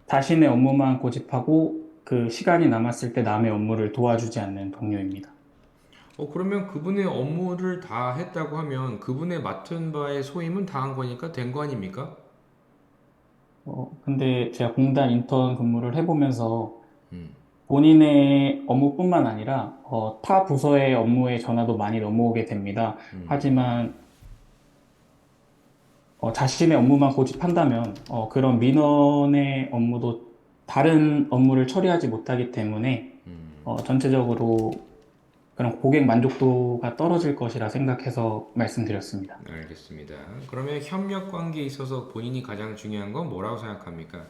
자신의 업무만 고집하고 그 시간이 남았을 때 남의 업무를 도와주지 않는 동료입니다. 그러면 그분의 업무를 다 했다고 하면 그분의 맡은 바의 소임은 다 한 거니까 된 거 아닙니까? 근데 제가 공단 인턴 근무를 해보면서 음. 본인의 업무뿐만 아니라 타 부서의 업무의 전화도 많이 넘어오게 됩니다. 하지만 자신의 업무만 고집한다면 그런 민원의 업무도 다른 업무를 처리하지 못하기 때문에 전체적으로 그런 고객 만족도가 떨어질 것이라 생각해서 말씀드렸습니다. 알겠습니다. 그러면 협력 관계에 있어서 본인이 가장 중요한 건 뭐라고 생각합니까?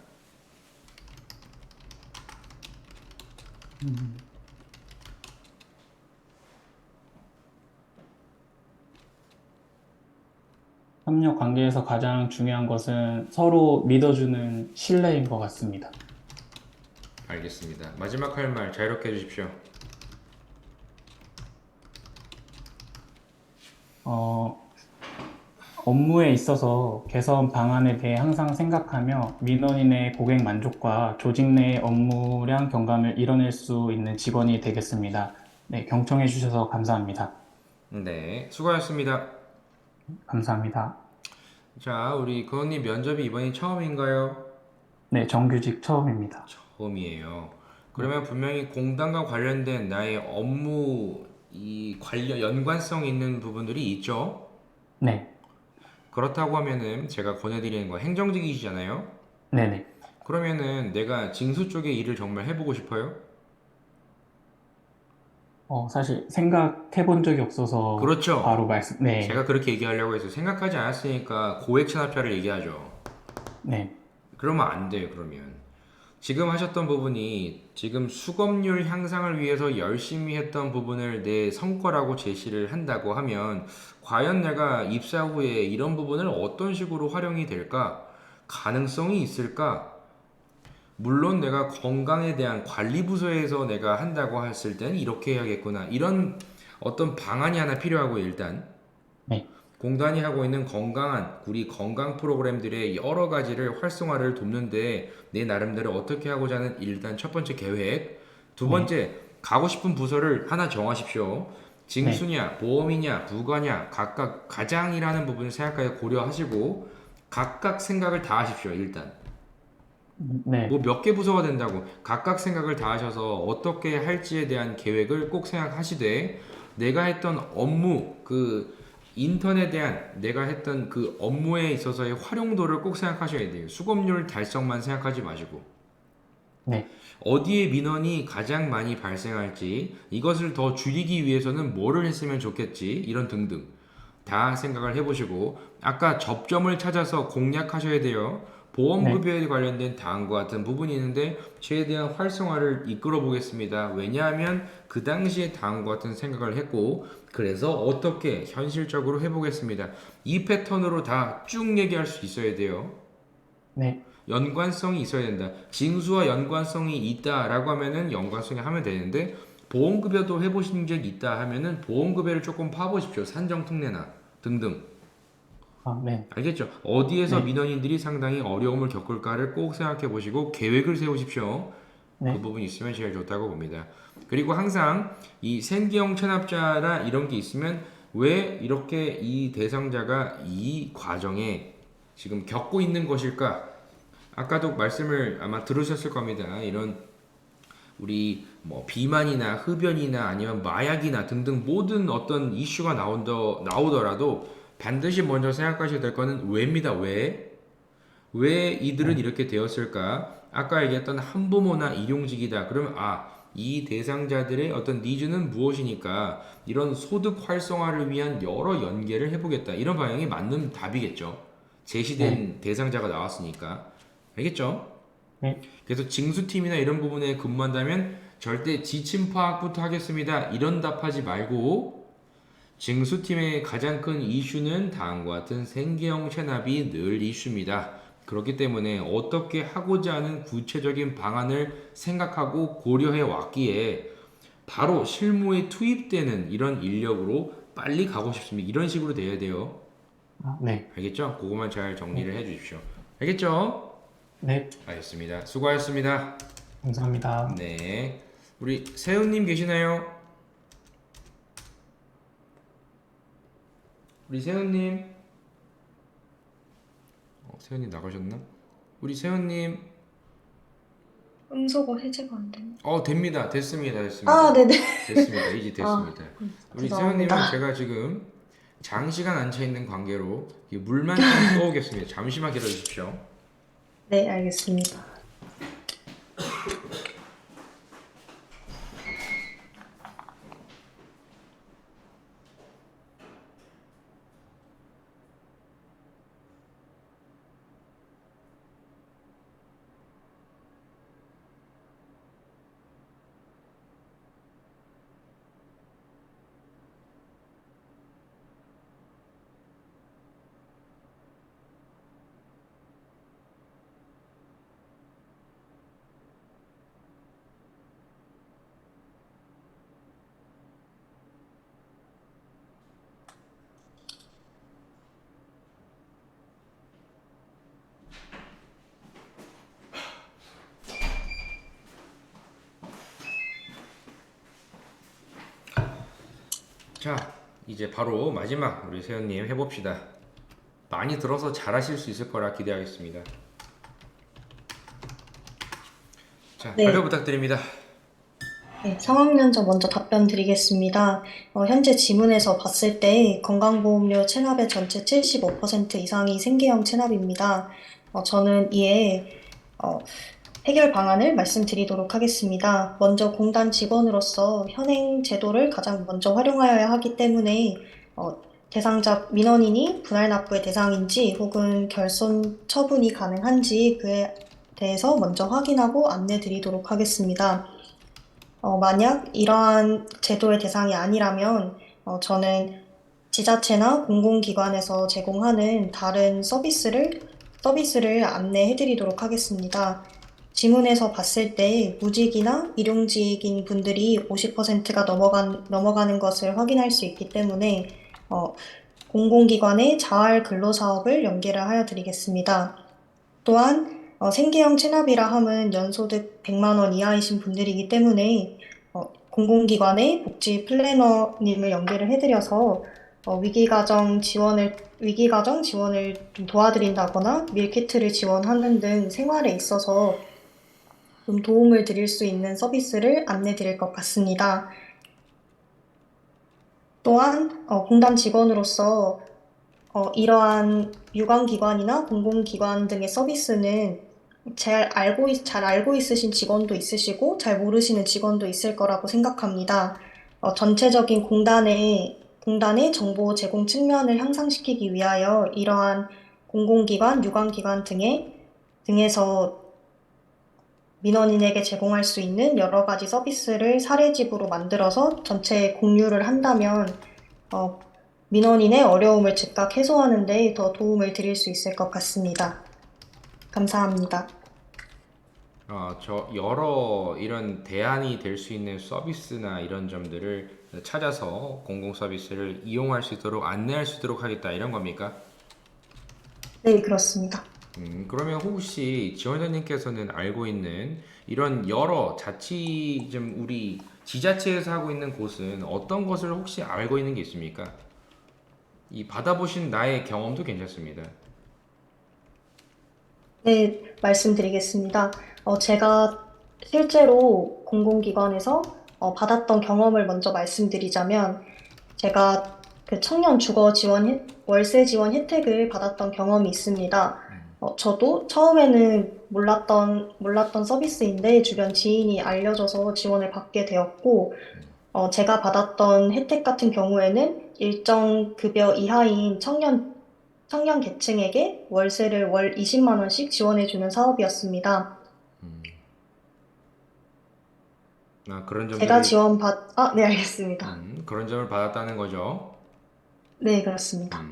협력 관계에서 가장 중요한 것은 서로 믿어주는 신뢰인 것 같습니다. 알겠습니다. 마지막 할 말 자유롭게 해주십시오. 어, 업무에 있어서 개선 방안에 대해 항상 생각하며 민원인의 고객 만족과 조직 내 업무량 경감을 이뤄낼 수 있는 직원이 되겠습니다. 네, 경청해 주셔서 감사합니다. 네, 수고하셨습니다. 감사합니다. 자, 우리 그원님 면접이 이번이 처음인가요? 네, 정규직 처음입니다. 처음이에요. 네, 그러면 분명히 공단과 관련된 나의 업무 이 관련 연관성 있는 부분들이 있죠. 네, 그렇다고 하면은 제가 권해드리는 거 행정직이시잖아요. 네, 네. 그러면은 내가 징수 쪽의 일을 정말 해보고 싶어요? 사실 생각해 본 적이 없어서 그렇죠. 바로 말씀, 제가 네, 그렇게 얘기하려고 해서 생각하지 않았으니까 고액 체납자를 얘기하죠. 네, 그러면 안 돼요, 그러면. 지금 하셨던 부분이 지금 수급률 향상을 위해서 열심히 했던 부분을 내 성과라고 제시를 한다고 하면 과연 내가 입사 후에 이런 부분을 어떤 식으로 활용이 될까? 가능성이 있을까? 물론 내가 건강에 대한 관리 부서에서 내가 한다고 했을 때는 이렇게 해야겠구나. 이런 어떤 방안이 하나 필요하고 일단 네, 공단이 하고 있는 건강한 우리 건강 프로그램들의 여러 가지를 활성화를 돕는데 내 나름대로 어떻게 하고자 하는 일단 첫 번째 계획, 두 네, 번째 가고 싶은 부서를 하나 정하십시오. 네, 징수냐, 보험이냐, 부가냐 각각 가장이라는 부분을 생각하여 고려하시고 각각 생각을 다 하십시오. 일단 뭐 네, 몇 개 부서가 된다고 각각 생각을 다 하셔서 어떻게 할지에 대한 계획을 꼭 생각하시되 내가 했던 업무 그 인턴에 대한 내가 했던 그 업무에 있어서의 활용도를 꼭 생각하셔야 돼요. 수급률 달성만 생각하지 마시고 네, 어디에 민원이 가장 많이 발생할지 이것을 더 줄이기 위해서는 뭐를 했으면 좋겠지 이런 등등 다 생각을 해보시고 아까 접점을 찾아서 공략하셔야 돼요. 네, 보험급여에 관련된 다음과 같은 부분이 있는데 최대한 활성화를 이끌어 보겠습니다. 왜냐하면 그 당시에 다음과 같은 생각을 했고 그래서 어떻게 현실적으로 해보겠습니다. 이 패턴으로 다 쭉 얘기할 수 있어야 돼요. 네, 연관성이 있어야 된다. 징수와 연관성이 있다라고 하면은 연관성이 하면 되는데 보험급여도 해보신 적 있다 하면은 보험급여를 조금 파보십시오. 산정특례나 등등. 아, 네, 알겠죠? 어디에서 네, 민원인들이 상당히 어려움을 겪을까를 꼭 생각해 보시고 계획을 세우십시오. 그 네, 부분이 있으면 제일 좋다고 봅니다. 그리고 항상 이 생계형 체납자나 이런 게 있으면 왜 이렇게 이 대상자가 이 과정에 지금 겪고 있는 것일까? 아까도 말씀을 아마 들으셨을 겁니다. 이런 우리 뭐 비만이나 흡연이나 아니면 마약이나 등등 모든 어떤 이슈가 나오더라도 반드시 먼저 생각하셔야 될 거는 왜입니다. 왜? 왜 이들은 네, 이렇게 되었을까? 아까 얘기했던 한부모나 일용직이다. 그러면 이 대상자들의 어떤 니즈는 무엇이니까 이런 소득 활성화를 위한 여러 연계를 해보겠다. 이런 방향이 맞는 답이겠죠. 네, 제시된 대상자가 나왔으니까. 알겠죠? 네, 그래서 징수팀이나 이런 부분에 근무한다면 절대 지침 파악부터 하겠습니다. 이런 답하지 말고 징수팀의 가장 큰 이슈는 다음과 같은 생계형 체납이 늘 이슈입니다. 그렇기 때문에 어떻게 하고자 하는 구체적인 방안을 생각하고 고려해 왔기에 바로 실무에 투입되는 이런 인력으로 빨리 가고 싶습니다. 이런 식으로 돼야 돼요. 아, 네, 알겠죠? 그것만 잘 정리를 네, 해 주십시오. 알겠죠? 네, 알겠습니다. 수고하셨습니다. 감사합니다. 네. 우리 세훈님 계시나요? 우리 세훈님. 세훈님 나가셨나? 우리 세훈님. 음소거 해제가 안 되네. 됩니다. 됐습니다. 아, 됐습니다. 네네. 됐습니다. 이제 아, 됐습니다. 우리 세연님은 죄송합니다. 제가 지금 장시간 앉아 있는 관계로 이 물만 좀 떠오겠습니다. 잠시만 기다려 주십시오. 네, 알겠습니다. 자, 이제 바로 마지막 우리 세연님 해봅시다. 많이 들어서 잘하실 수 있을 거라 기대하겠습니다. 자, 발표 네, 부탁드립니다. 네, 상황 면접 먼저 답변 드리겠습니다. 현재 지문에서 봤을 때 건강보험료 체납의 전체 75% 이상이 생계형 체납입니다. 저는 이에 어, 해결 방안을 말씀드리도록 하겠습니다. 먼저 공단 직원으로서 현행 제도를 가장 먼저 활용하여야 하기 때문에 대상자 민원인이 분할 납부의 대상인지 혹은 결손 처분이 가능한지 그에 대해서 먼저 확인하고 안내 드리도록 하겠습니다. 만약 이러한 제도의 대상이 아니라면 저는 지자체나 공공기관에서 제공하는 다른 서비스를 안내해 드리도록 하겠습니다. 지문에서 봤을 때 무직이나 일용직인 분들이 50%가 넘어가는 것을 확인할 수 있기 때문에 공공기관의 자활 근로사업을 연계를 하여 드리겠습니다. 또한 생계형 체납이라 함은 연소득 100만 원 이하이신 분들이기 때문에 공공기관의 복지 플래너님을 연계를 해드려서 위기가정 지원을 좀 도와드린다거나 밀키트를 지원하는 등 생활에 있어서 좀 도움을 드릴 수 있는 서비스를 안내 드릴 것 같습니다. 또한 공단 직원으로서 이러한 유관기관이나 공공기관 등의 서비스는 잘 알고 있으신 직원도 있으시고 잘 모르시는 직원도 있을 거라고 생각합니다. 전체적인 공단의 정보 제공 측면을 향상시키기 위하여 이러한 공공기관, 유관기관 등에서 민원인에게 제공할 수 있는 여러 가지 서비스를 사례집으로 만들어서 전체에 공유를 한다면 민원인의 어려움을 즉각 해소하는 데 더 도움을 드릴 수 있을 것 같습니다. 감사합니다. 저 여러 이런 대안이 될 수 있는 서비스나 이런 점들을 찾아서 공공 서비스를 이용할 수 있도록 안내할 수 있도록 하겠다 이런 겁니까? 네, 그렇습니다. 그러면 혹시 지원자님께서는 알고 있는 이런 여러 우리 지자체에서 하고 있는 곳은 어떤 것을 혹시 알고 있는 게 있습니까? 이 받아보신 나의 경험도 괜찮습니다. 네, 말씀드리겠습니다. 제가 실제로 공공기관에서 받았던 경험을 먼저 말씀드리자면, 제가 그 청년 주거 월세 지원 혜택을 받았던 경험이 있습니다. 저도 처음에는 몰랐던 서비스인데 주변 지인이 알려줘서 지원을 받게 되었고, 제가 받았던 혜택 같은 경우에는 일정 급여 이하인 청년 계층에게 월세를 월 20만 원씩 지원해주는 사업이었습니다. 그런 제가 점들을 네, 알겠습니다. 그런 점을 받았다는 거죠. 네, 그렇습니다.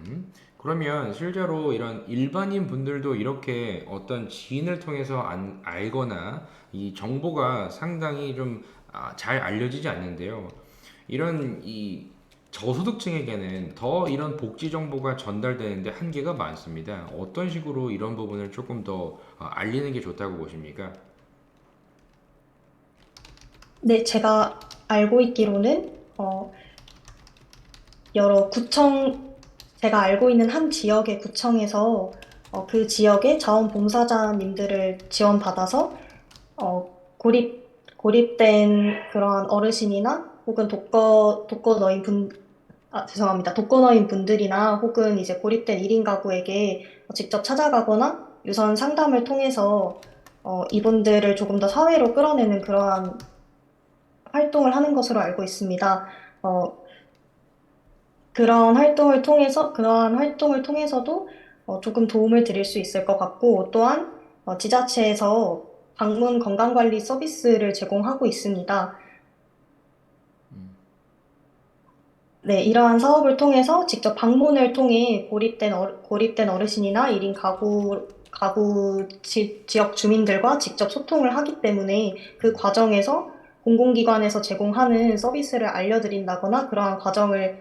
그러면 실제로 이런 일반인 분들도 이렇게 어떤 지인을 통해서 알거나 이 정보가 상당히 좀 잘 알려지지 않는데요. 이런 이 저소득층에게는 더 이런 복지 정보가 전달되는데 한계가 많습니다. 어떤 식으로 이런 부분을 조금 더 알리는 게 좋다고 보십니까? 네, 제가 알고 있기로는, 여러 제가 알고 있는 한 지역의 구청에서 그 지역의 자원봉사자님들을 지원받아서 고립된 그러한 어르신이나 혹은 독거노인 분들이나 혹은 이제 고립된 1인 가구에게 직접 찾아가거나 유선 상담을 통해서 이분들을 조금 더 사회로 끌어내는 그러한 활동을 하는 것으로 알고 있습니다. 어, 그러한 활동을 통해서도 조금 도움을 드릴 수 있을 것 같고, 또한 지자체에서 방문 건강관리 서비스를 제공하고 있습니다. 네, 이러한 사업을 통해서 직접 방문을 통해 고립된 어르신이나 1인 지역 주민들과 직접 소통을 하기 때문에 그 과정에서 공공기관에서 제공하는 서비스를 알려드린다거나 그러한 과정이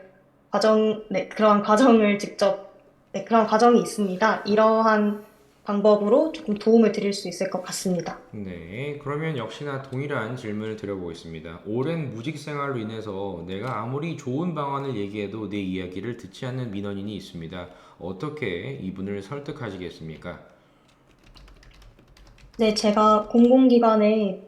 있습니다. 이러한 방법으로 조금 도움을 드릴 수 있을 것 같습니다. 네, 그러면 역시나 동일한 질문을 드려보겠습니다. 오랜 무직 생활로 인해서 내가 아무리 좋은 방안을 얘기해도 내 이야기를 듣지 않는 민원인이 있습니다. 어떻게 이분을 설득하시겠습니까? 네, 제가 공공기관에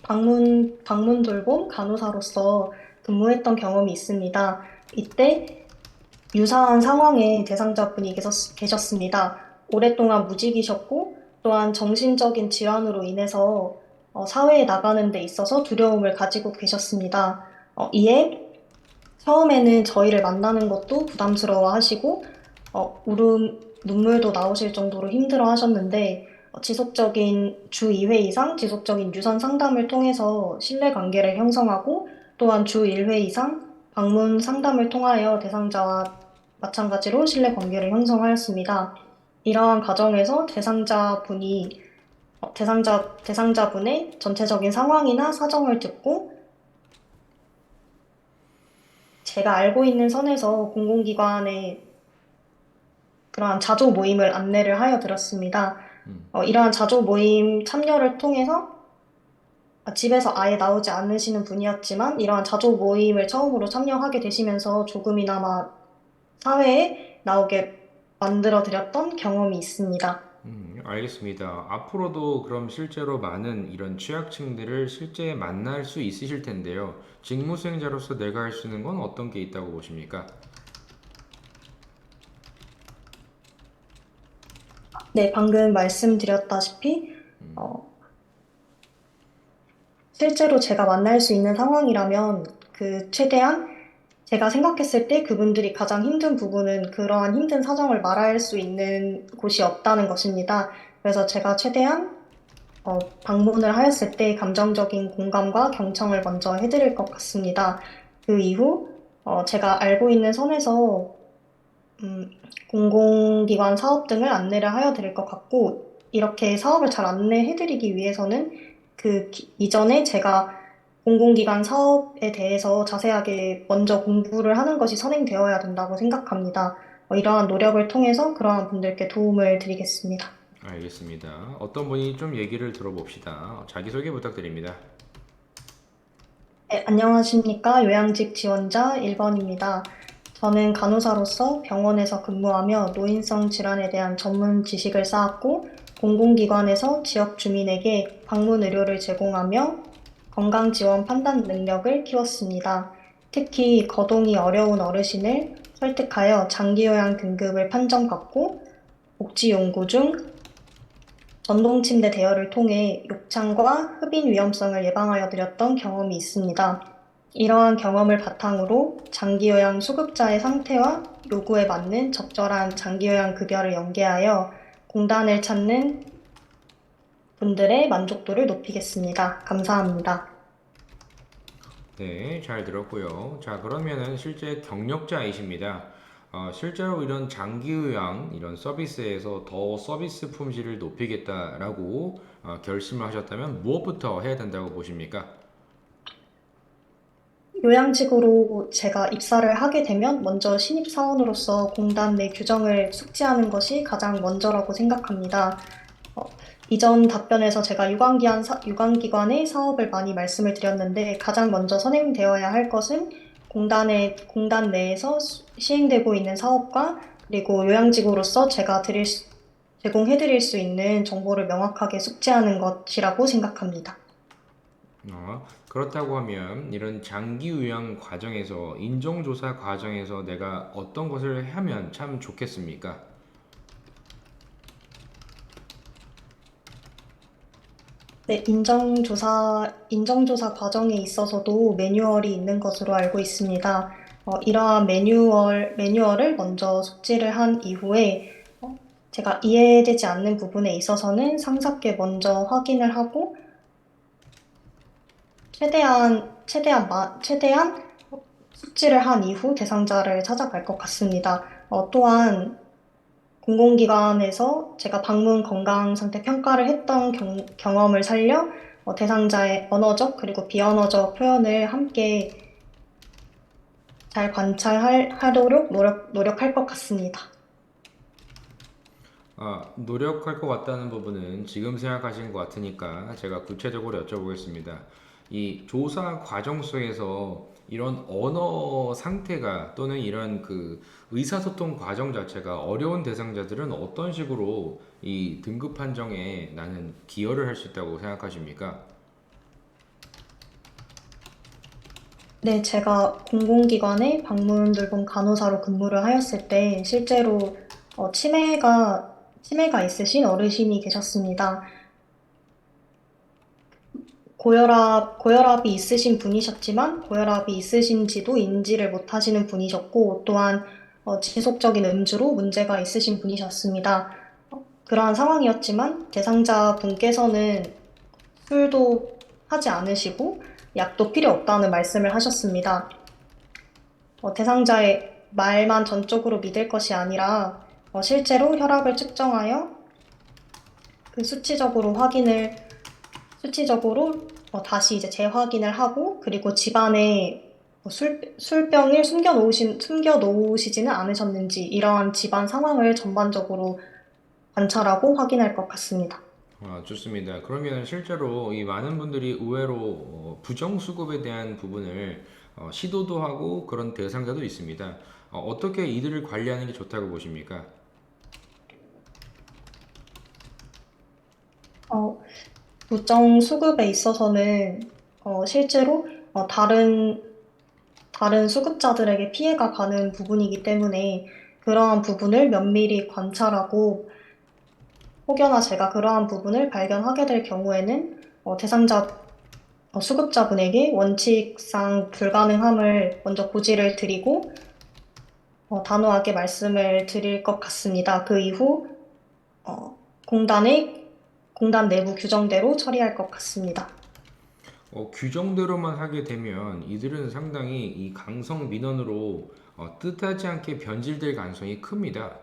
방문 돌봄 간호사로서 근무했던 경험이 있습니다. 이때 유사한 상황의 대상자분이 계셨습니다. 오랫동안 무직이셨고, 또한 정신적인 질환으로 인해서 사회에 나가는 데 있어서 두려움을 가지고 계셨습니다. 이에 처음에는 저희를 만나는 것도 부담스러워 하시고, 눈물도 나오실 정도로 힘들어 하셨는데, 주 2회 이상 지속적인 유선 상담을 통해서 신뢰 관계를 형성하고, 또한 주 1회 이상 방문 상담을 통하여 대상자와 마찬가지로 신뢰 관계를 형성하였습니다. 이러한 과정에서 대상자분의 전체적인 상황이나 사정을 듣고 제가 알고 있는 선에서 공공기관에 그러한 자조 모임을 안내를 하여 드렸습니다. 이러한 자조 모임 참여를 통해서 집에서 아예 나오지 않으시는 분이었지만 이러한 자조 모임을 처음으로 참여하게 되시면서 조금이나마 사회에 나오게 만들어 드렸던 경험이 있습니다. 알겠습니다. 앞으로도 그럼 실제로 많은 이런 취약층들을 실제 만날 수 있으실 텐데요. 직무 수행자로서 내가 할 수 있는 건 어떤 게 있다고 보십니까? 네, 방금 말씀드렸다시피 실제로 제가 만날 수 있는 상황이라면 최대한 제가 생각했을 때 그분들이 가장 힘든 부분은 그러한 힘든 사정을 말할 수 있는 곳이 없다는 것입니다. 그래서 제가 최대한 방문을 하였을 때 감정적인 공감과 경청을 먼저 해드릴 것 같습니다. 그 이후 제가 알고 있는 선에서 공공기관 사업 등을 안내를 하여 드릴 것 같고, 이렇게 사업을 잘 안내해드리기 위해서는 이전에 제가 공공기관 사업에 대해서 자세하게 먼저 공부를 하는 것이 선행되어야 된다고 생각합니다. 이러한 노력을 통해서 그러한 분들께 도움을 드리겠습니다. 알겠습니다. 어떤 분이 좀 얘기를 들어봅시다. 자기소개 부탁드립니다. 네, 안녕하십니까. 요양직 지원자 1번입니다. 저는 간호사로서 병원에서 근무하며 노인성 질환에 대한 전문 지식을 쌓았고, 공공기관에서 지역 주민에게 방문 의료를 제공하며 건강 지원 판단 능력을 키웠습니다. 특히 거동이 어려운 어르신을 설득하여 장기요양 등급을 판정받고, 복지용구 중 전동침대 대여를 통해 욕창과 흡인 위험성을 예방하여 드렸던 경험이 있습니다. 이러한 경험을 바탕으로 장기요양 수급자의 상태와 요구에 맞는 적절한 장기요양 급여를 연계하여 공단을 찾는 분들의 만족도를 높이겠습니다. 감사합니다. 네, 잘 들었고요. 자, 그러면은 실제 경력자이십니다. 실제로 이런 장기요양 이런 서비스에서 더 서비스 품질을 높이겠다라고 결심을 하셨다면 무엇부터 해야 된다고 보십니까? 요양직으로 제가 입사를 하게 되면 먼저 신입사원으로서 공단 내 규정을 숙지하는 것이 가장 먼저라고 생각합니다. 이전 답변에서 제가 유관기관의 사업을 많이 말씀을 드렸는데 가장 먼저 선행되어야 할 것은 공단 내에서 시행되고 있는 사업과 그리고 요양직으로서 제가 제공해드릴 수 있는 정보를 명확하게 숙지하는 것이라고 생각합니다. 그렇다고 하면 이런 장기 요양 과정에서 인정조사 과정에서 내가 어떤 것을 하면 참 좋겠습니까? 네, 인정조사 과정에 있어서도 매뉴얼이 있는 것으로 알고 있습니다. 이러한 매뉴얼을 먼저 숙지를 한 이후에 제가 이해되지 않는 부분에 있어서는 상사께 먼저 확인을 하고 최대한 숙지를 한 이후 대상자를 찾아갈 것 같습니다. 또한 공공기관에서 제가 방문 건강 상태 평가를 했던 경험을 살려 대상자의 언어적 그리고 비언어적 표현을 함께 잘 관찰하도록 노력할 것 같습니다. 노력할 것 같다는 부분은 지금 생각하신 것 같으니까 제가 구체적으로 여쭤보겠습니다. 이 조사 과정 속에서 이런 언어 상태가 또는 이런 그 의사소통 과정 자체가 어려운 대상자들은 어떤 식으로 이 등급 판정에 나는 기여를 할 수 있다고 생각하십니까? 네, 제가 공공기관에 방문돌봄 간호사로 근무를 하였을 때 실제로 치매가 있으신 어르신이 계셨습니다. 고혈압이 있으신 분이셨지만 고혈압이 있으신지도 인지를 못하시는 분이셨고 또한 지속적인 음주로 문제가 있으신 분이셨습니다. 그러한 상황이었지만 대상자 분께서는 술도 하지 않으시고 약도 필요 없다는 말씀을 하셨습니다. 대상자의 말만 전적으로 믿을 것이 아니라 실제로 혈압을 측정하여 그 수치적으로 다시 이제 재확인을 하고 그리고 집안에 술병을 숨겨 놓으시지는 않으셨는지 이러한 집안 상황을 전반적으로 관찰하고 확인할 것 같습니다. 좋습니다. 그러면 실제로 이 많은 분들이 의외로 부정수급에 대한 부분을 시도도 하고 그런 대상자도 있습니다. 어떻게 이들을 관리하는 게 좋다고 보십니까? 어, 부정 수급에 있어서는 실제로 다른 수급자들에게 피해가 가는 부분이기 때문에 그러한 부분을 면밀히 관찰하고 혹여나 제가 그러한 부분을 발견하게 될 경우에는 수급자분에게 원칙상 불가능함을 먼저 고지를 드리고 단호하게 말씀을 드릴 것 같습니다. 그 이후 어, 공단 내부 규정대로 처리할 것 같습니다. 규정대로만 하게 되면 이들은 상당히 이 강성 민원으로 뜻하지 않게 변질될 가능성이 큽니다.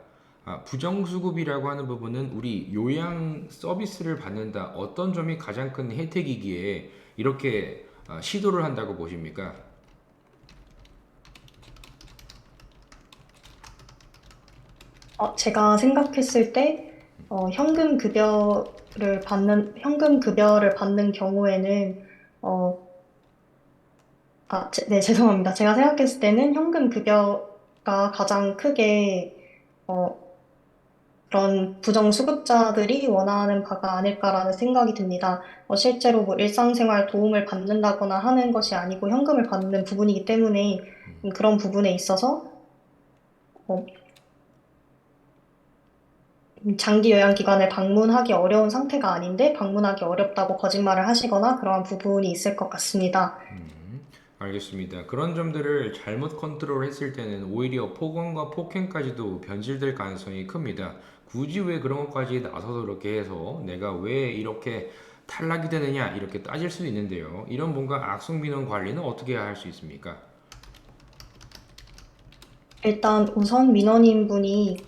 부정수급이라고 하는 부분은 우리 요양 서비스를 받는다. 어떤 점이 가장 큰 혜택이기에 이렇게 시도를 한다고 보십니까? 제가 생각했을 때 현금 급여를 받는 경우에는 어, 네, 죄송합니다. 제가 생각했을 때는 현금 급여가 가장 크게 어, 그런 부정수급자들이 원하는 바가 아닐까라는 생각이 듭니다. 실제로 뭐 일상생활 도움을 받는다거나 하는 것이 아니고 현금을 받는 부분이기 때문에 그런 부분에 있어서 어, 장기 요양기관을 방문하기 어려운 상태가 아닌데 방문하기 어렵다고 거짓말을 하시거나 그러한 부분이 있을 것 같습니다. 알겠습니다. 그런 점들을 잘못 컨트롤 했을 때는 오히려 폭언과 폭행까지도 변질될 가능성이 큽니다. 굳이 왜 그런 것까지 나서서 그렇게 해서 내가 왜 이렇게 탈락이 되느냐 이렇게 따질 수도 있는데요. 이런 뭔가 악성민원 관리는 어떻게 할 수 있습니까? 일단 우선 민원인분이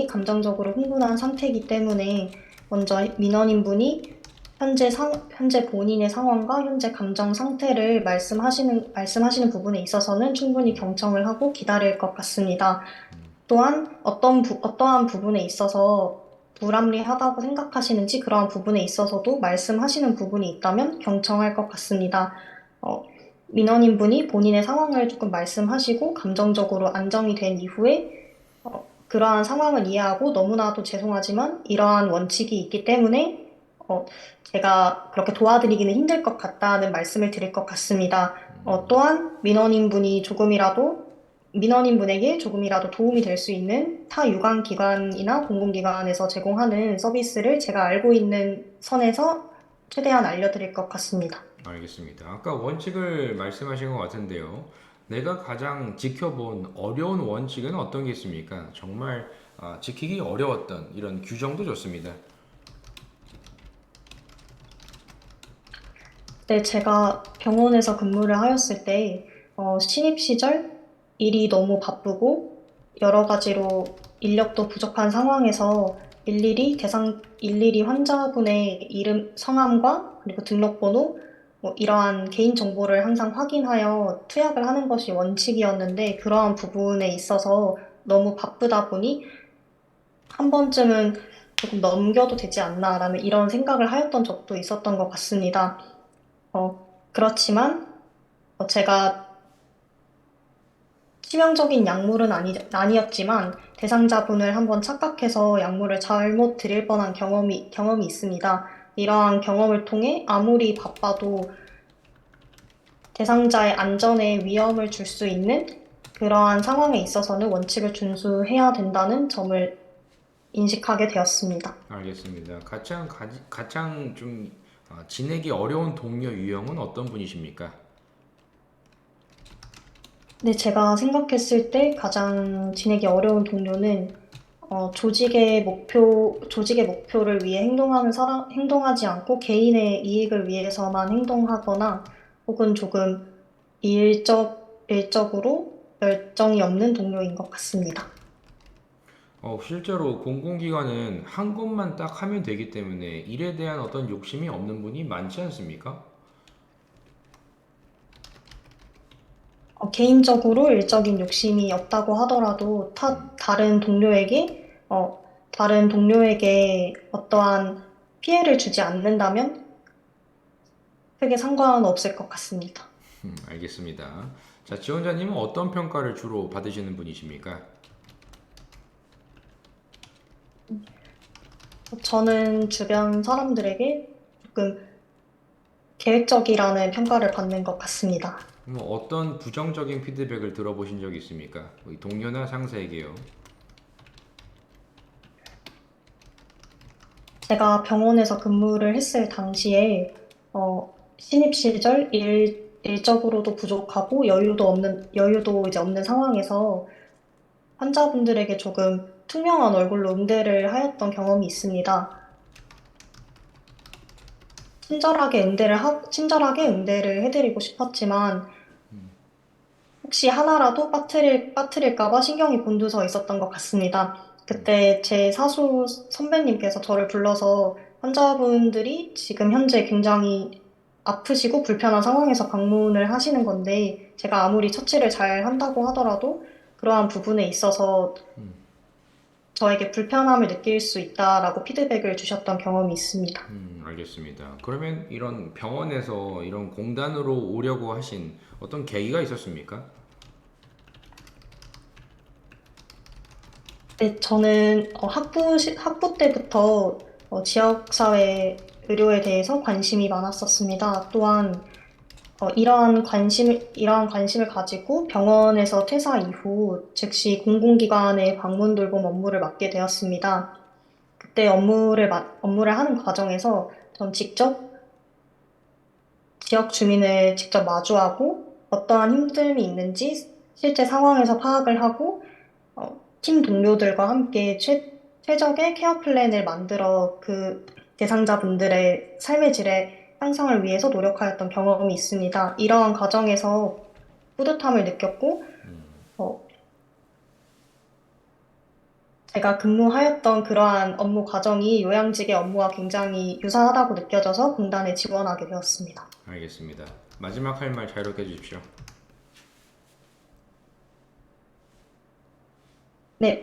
감정적으로 흥분한 상태이기 때문에 먼저 민원인분이 현재 본인의 상황과 현재 감정 상태를 말씀하시는 부분에 있어서는 충분히 경청을 하고 기다릴 것 같습니다. 또한 어떠한 부분에 있어서 불합리하다고 생각하시는지 그러한 부분에 있어서도 말씀하시는 부분이 있다면 경청할 것 같습니다. 어, 민원인분이 본인의 상황을 조금 말씀하시고 감정적으로 안정이 된 이후에 그러한 상황을 이해하고 너무나도 죄송하지만 이러한 원칙이 있기 때문에 제가 그렇게 도와드리기는 힘들 것 같다는 말씀을 드릴 것 같습니다. 또한 민원인분에게 조금이라도 도움이 될 수 있는 타 유관기관이나 공공기관에서 제공하는 서비스를 제가 알고 있는 선에서 최대한 알려드릴 것 같습니다. 알겠습니다. 아까 원칙을 말씀하신 것 같은데요. 내가 가장 지켜본 어려운 원칙은 어떤 게 있습니까? 정말 지키기 어려웠던 이런 규정도 좋습니다. 네, 제가 병원에서 근무를 하였을 때, 신입 시절 일이 너무 바쁘고, 여러 가지로 인력도 부족한 상황에서 일일이 환자분의 이름, 성함과 그리고 등록번호, 이러한 개인 정보를 항상 확인하여 투약을 하는 것이 원칙이었는데, 그러한 부분에 있어서 너무 바쁘다 보니, 한 번쯤은 조금 넘겨도 되지 않나라는 이런 생각을 하였던 적도 있었던 것 같습니다. 그렇지만 제가 치명적인 약물은 아니었지만 대상자분을 한번 착각해서 약물을 잘못 드릴 뻔한 경험이 있습니다. 이러한 경험을 통해 아무리 바빠도 대상자의 안전에 위험을 줄 수 있는 그러한 상황에 있어서는 원칙을 준수해야 된다는 점을 인식하게 되었습니다. 알겠습니다. 가장 좀 지내기 어려운 동료 유형은 어떤 분이십니까? 네, 제가 생각했을 때 가장 지내기 어려운 동료는 조직의 목표를 위해 행동하지 않고 개인의 이익을 위해서만 행동하거나 혹은 조금 일적으로 열정이 없는 동료인 것 같습니다. 실제로 공공기관은 한 곳만 딱 하면 되기 때문에 일에 대한 어떤 욕심이 없는 분이 많지 않습니까? 개인적으로 일적인 욕심이 없다고 하더라도 다른 동료에게 어떠한 피해를 주지 않는다면 크게 상관은 없을 것 같습니다. 알겠습니다. 자, 지원자님은 어떤 평가를 주로 받으시는 분이십니까? 저는 주변 사람들에게 조금 계획적이라는 평가를 받는 것 같습니다. 어떤 부정적인 피드백을 들어보신 적이 있습니까? 우리 동료나 상사에게요. 제가 병원에서 근무를 했을 당시에 신입 시절 일적으로도 부족하고 여유도 이제 없는 상황에서 환자분들에게 조금 투명한 얼굴로 응대를 하였던 경험이 있습니다. 친절하게 응대를 해드리고 싶었지만 혹시 하나라도 빠뜨릴까 봐 신경이 곤두서 있었던 것 같습니다. 그때 제 사수 선배님께서 저를 불러서 환자분들이 지금 현재 굉장히 아프시고 불편한 상황에서 방문을 하시는 건데 제가 아무리 처치를 잘 한다고 하더라도 그러한 부분에 있어서 저에게 불편함을 느낄 수 있다라고 피드백을 주셨던 경험이 있습니다. 알겠습니다. 그러면 이런 병원에서 이런 공단으로 오려고 하신 어떤 계기가 있었습니까? 네, 저는 학부 때부터 지역사회 의료에 대해서 관심이 많았었습니다. 또한 이러한 관심을 가지고 병원에서 퇴사 이후 즉시 공공기관의 방문 돌봄 업무를 맡게 되었습니다. 그때 업무를 하는 과정에서 전 지역 주민을 직접 마주하고 어떠한 힘듦이 있는지 실제 상황에서 파악을 하고 팀 동료들과 함께 최적의 케어 플랜을 만들어 그 대상자분들의 삶의 질의 향상을 위해서 노력하였던 경험이 있습니다. 이러한 과정에서 뿌듯함을 느꼈고, 어, 제가 근무하였던 그러한 업무 과정이 요양직의 업무와 굉장히 유사하다고 느껴져서 공단에 지원하게 되었습니다. 알겠습니다. 마지막 할 말 자유롭게 해주십시오. 네,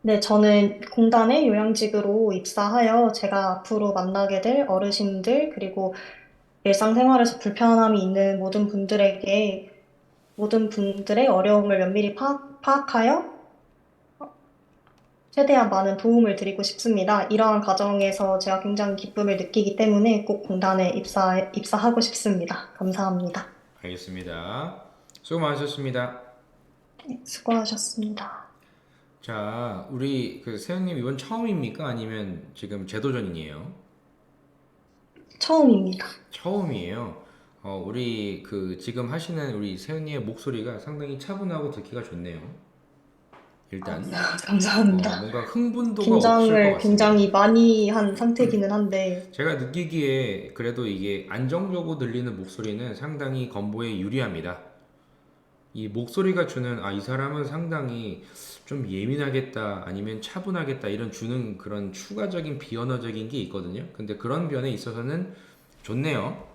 네, 저는 공단의 요양직으로 입사하여 제가 앞으로 만나게 될 어르신들, 그리고 일상생활에서 불편함이 있는 모든 분들의 어려움을 면밀히 파악하여 최대한 많은 도움을 드리고 싶습니다. 이러한 과정에서 제가 굉장히 기쁨을 느끼기 때문에 꼭 공단에 입사하고 싶습니다. 감사합니다. 알겠습니다. 수고 많으셨습니다. 네, 수고하셨습니다. 자, 우리 그 세영님 이번 처음입니까? 아니면 지금 제도전이에요? 처음입니다. 처음이에요. 우리 그 지금 하시는 우리 세영님의 목소리가 상당히 차분하고 듣기가 좋네요. 일단 감사합니다. 뭔가 흥분도가 없을 것 긴장을 같습니다. 굉장히 많이 한 상태이기는 한데, 제가 느끼기에 그래도 이게 안정적으로 들리는 목소리는 상당히 건보에 유리합니다. 이 목소리가 주는 이 사람은 상당히 좀 예민하겠다 아니면 차분하겠다 이런 주는 그런 추가적인 비언어적인 게 있거든요. 근데 그런 면에 있어서는 좋네요.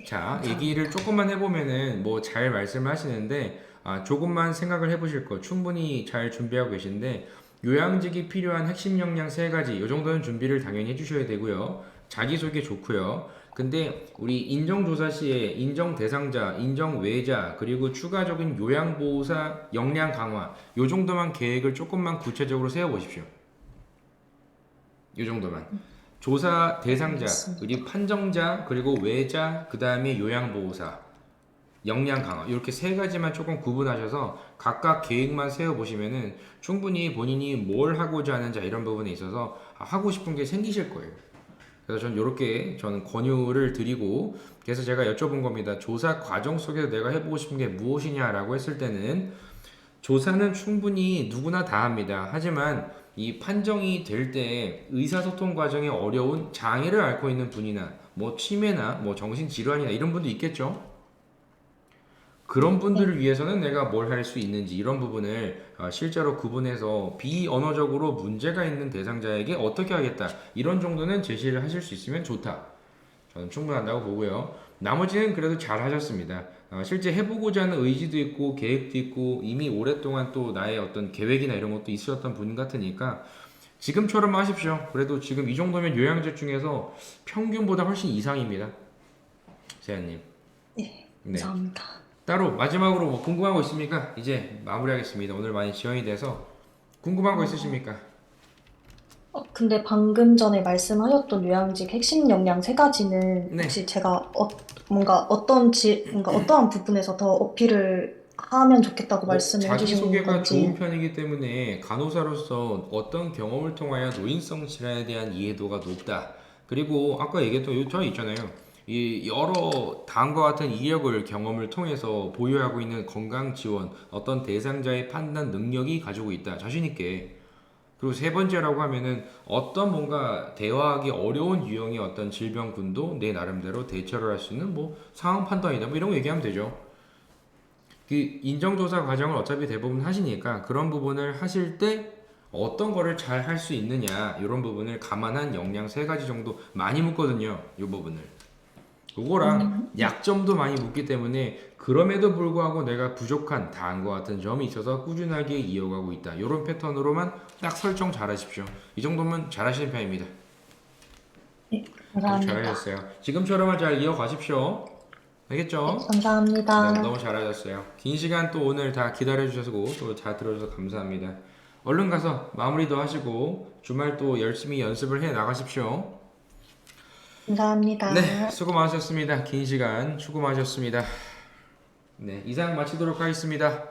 자, 얘기를 조금만 해보면은 뭐 잘 말씀하시는데 조금만 생각을 해보실 거 충분히 잘 준비하고 계신데 요양직이 필요한 핵심 역량 세 가지 이 정도는 준비를 당연히 해주셔야 되고요. 자기소개 좋고요. 근데 우리 인정조사 시에 인정 대상자, 인정 외자, 그리고 추가적인 요양보호사 역량 강화 요 정도만 계획을 조금만 구체적으로 세워보십시오. 요 정도만. 조사 대상자, 그리고 판정자, 그리고 외자, 그 다음에 요양보호사 역량 강화 이렇게 세 가지만 조금 구분하셔서 각각 계획만 세워보시면은 충분히 본인이 뭘 하고자 하는지 이런 부분에 있어서 하고 싶은 게 생기실 거예요. 그래서 저는 이렇게 저는 권유를 드리고 그래서 제가 여쭤본 겁니다. 조사 과정 속에서 내가 해보고 싶은 게 무엇이냐라고 했을 때는 조사는 충분히 누구나 다 합니다. 하지만 이 판정이 될 때 의사소통 과정에 어려운 장애를 앓고 있는 분이나 뭐 치매나 뭐 정신질환이나 이런 분도 있겠죠. 그런 분들을 위해서는 내가 뭘 할 수 있는지 이런 부분을 실제로 구분해서 비언어적으로 문제가 있는 대상자에게 어떻게 하겠다 이런 정도는 제시를 하실 수 있으면 좋다. 저는 충분한다고 보고요. 나머지는 그래도 잘 하셨습니다. 실제 해보고자 하는 의지도 있고 계획도 있고 이미 오랫동안 또 나의 어떤 계획이나 이런 것도 있으셨던 분 같으니까 지금처럼 하십시오. 그래도 지금 이 정도면 요양직 중에서 평균보다 훨씬 이상입니다. 세연님. 네, 네. 감사합니다. 따로 마지막으로 뭐 궁금한 거 있습니까? 이제 마무리하겠습니다. 오늘 많이 지연이 돼서 궁금한 거 있으십니까? 근데 방금 전에 말씀하셨던 요양직 핵심 역량 세 가지는 네. 혹시 제가 뭔가 어떠한 부분에서 더 어필을 하면 좋겠다고 말씀을 해주신 자기소개가 건지. 좋은 편이기 때문에 간호사로서 어떤 경험을 통하여 노인성 질환에 대한 이해도가 높다. 그리고 아까 얘기했던 저 있잖아요. 이 여러 다음과 같은 이력을 경험을 통해서 보유하고 있는 건강 지원, 어떤 대상자의 판단 능력이 가지고 있다. 자신 있게. 그리고 세 번째라고 하면은 어떤 뭔가 대화하기 어려운 유형의 어떤 질병군도 내 나름대로 대처를 할 수 있는 뭐 상황 판단이다. 뭐 이런 거 얘기하면 되죠. 그 인정조사 과정을 어차피 대부분 하시니까 그런 부분을 하실 때 어떤 거를 잘 할 수 있느냐 이런 부분을 감안한 역량 세 가지 정도 많이 묻거든요. 이 부분을. 그거랑 약점도 많이 묻기 때문에 그럼에도 불구하고 내가 부족한 다음과 같은 점이 있어서 꾸준하게 이어가고 있다. 이런 패턴으로만 딱 설정 잘 하십시오. 이 정도면 잘하시는 편입니다. 네, 아주 감사합니다. 잘하셨어요. 지금처럼만 잘 이어가십시오. 알겠죠? 네, 감사합니다. 네, 너무 잘하셨어요. 긴 시간 또 오늘 다 기다려주셔서 또 잘 들어줘서 감사합니다. 얼른 가서 마무리도 하시고 주말 또 열심히 연습을 해 나가십시오. 감사합니다. 네, 수고 많으셨습니다. 긴 시간 수고 많으셨습니다. 네, 이상 마치도록 하겠습니다.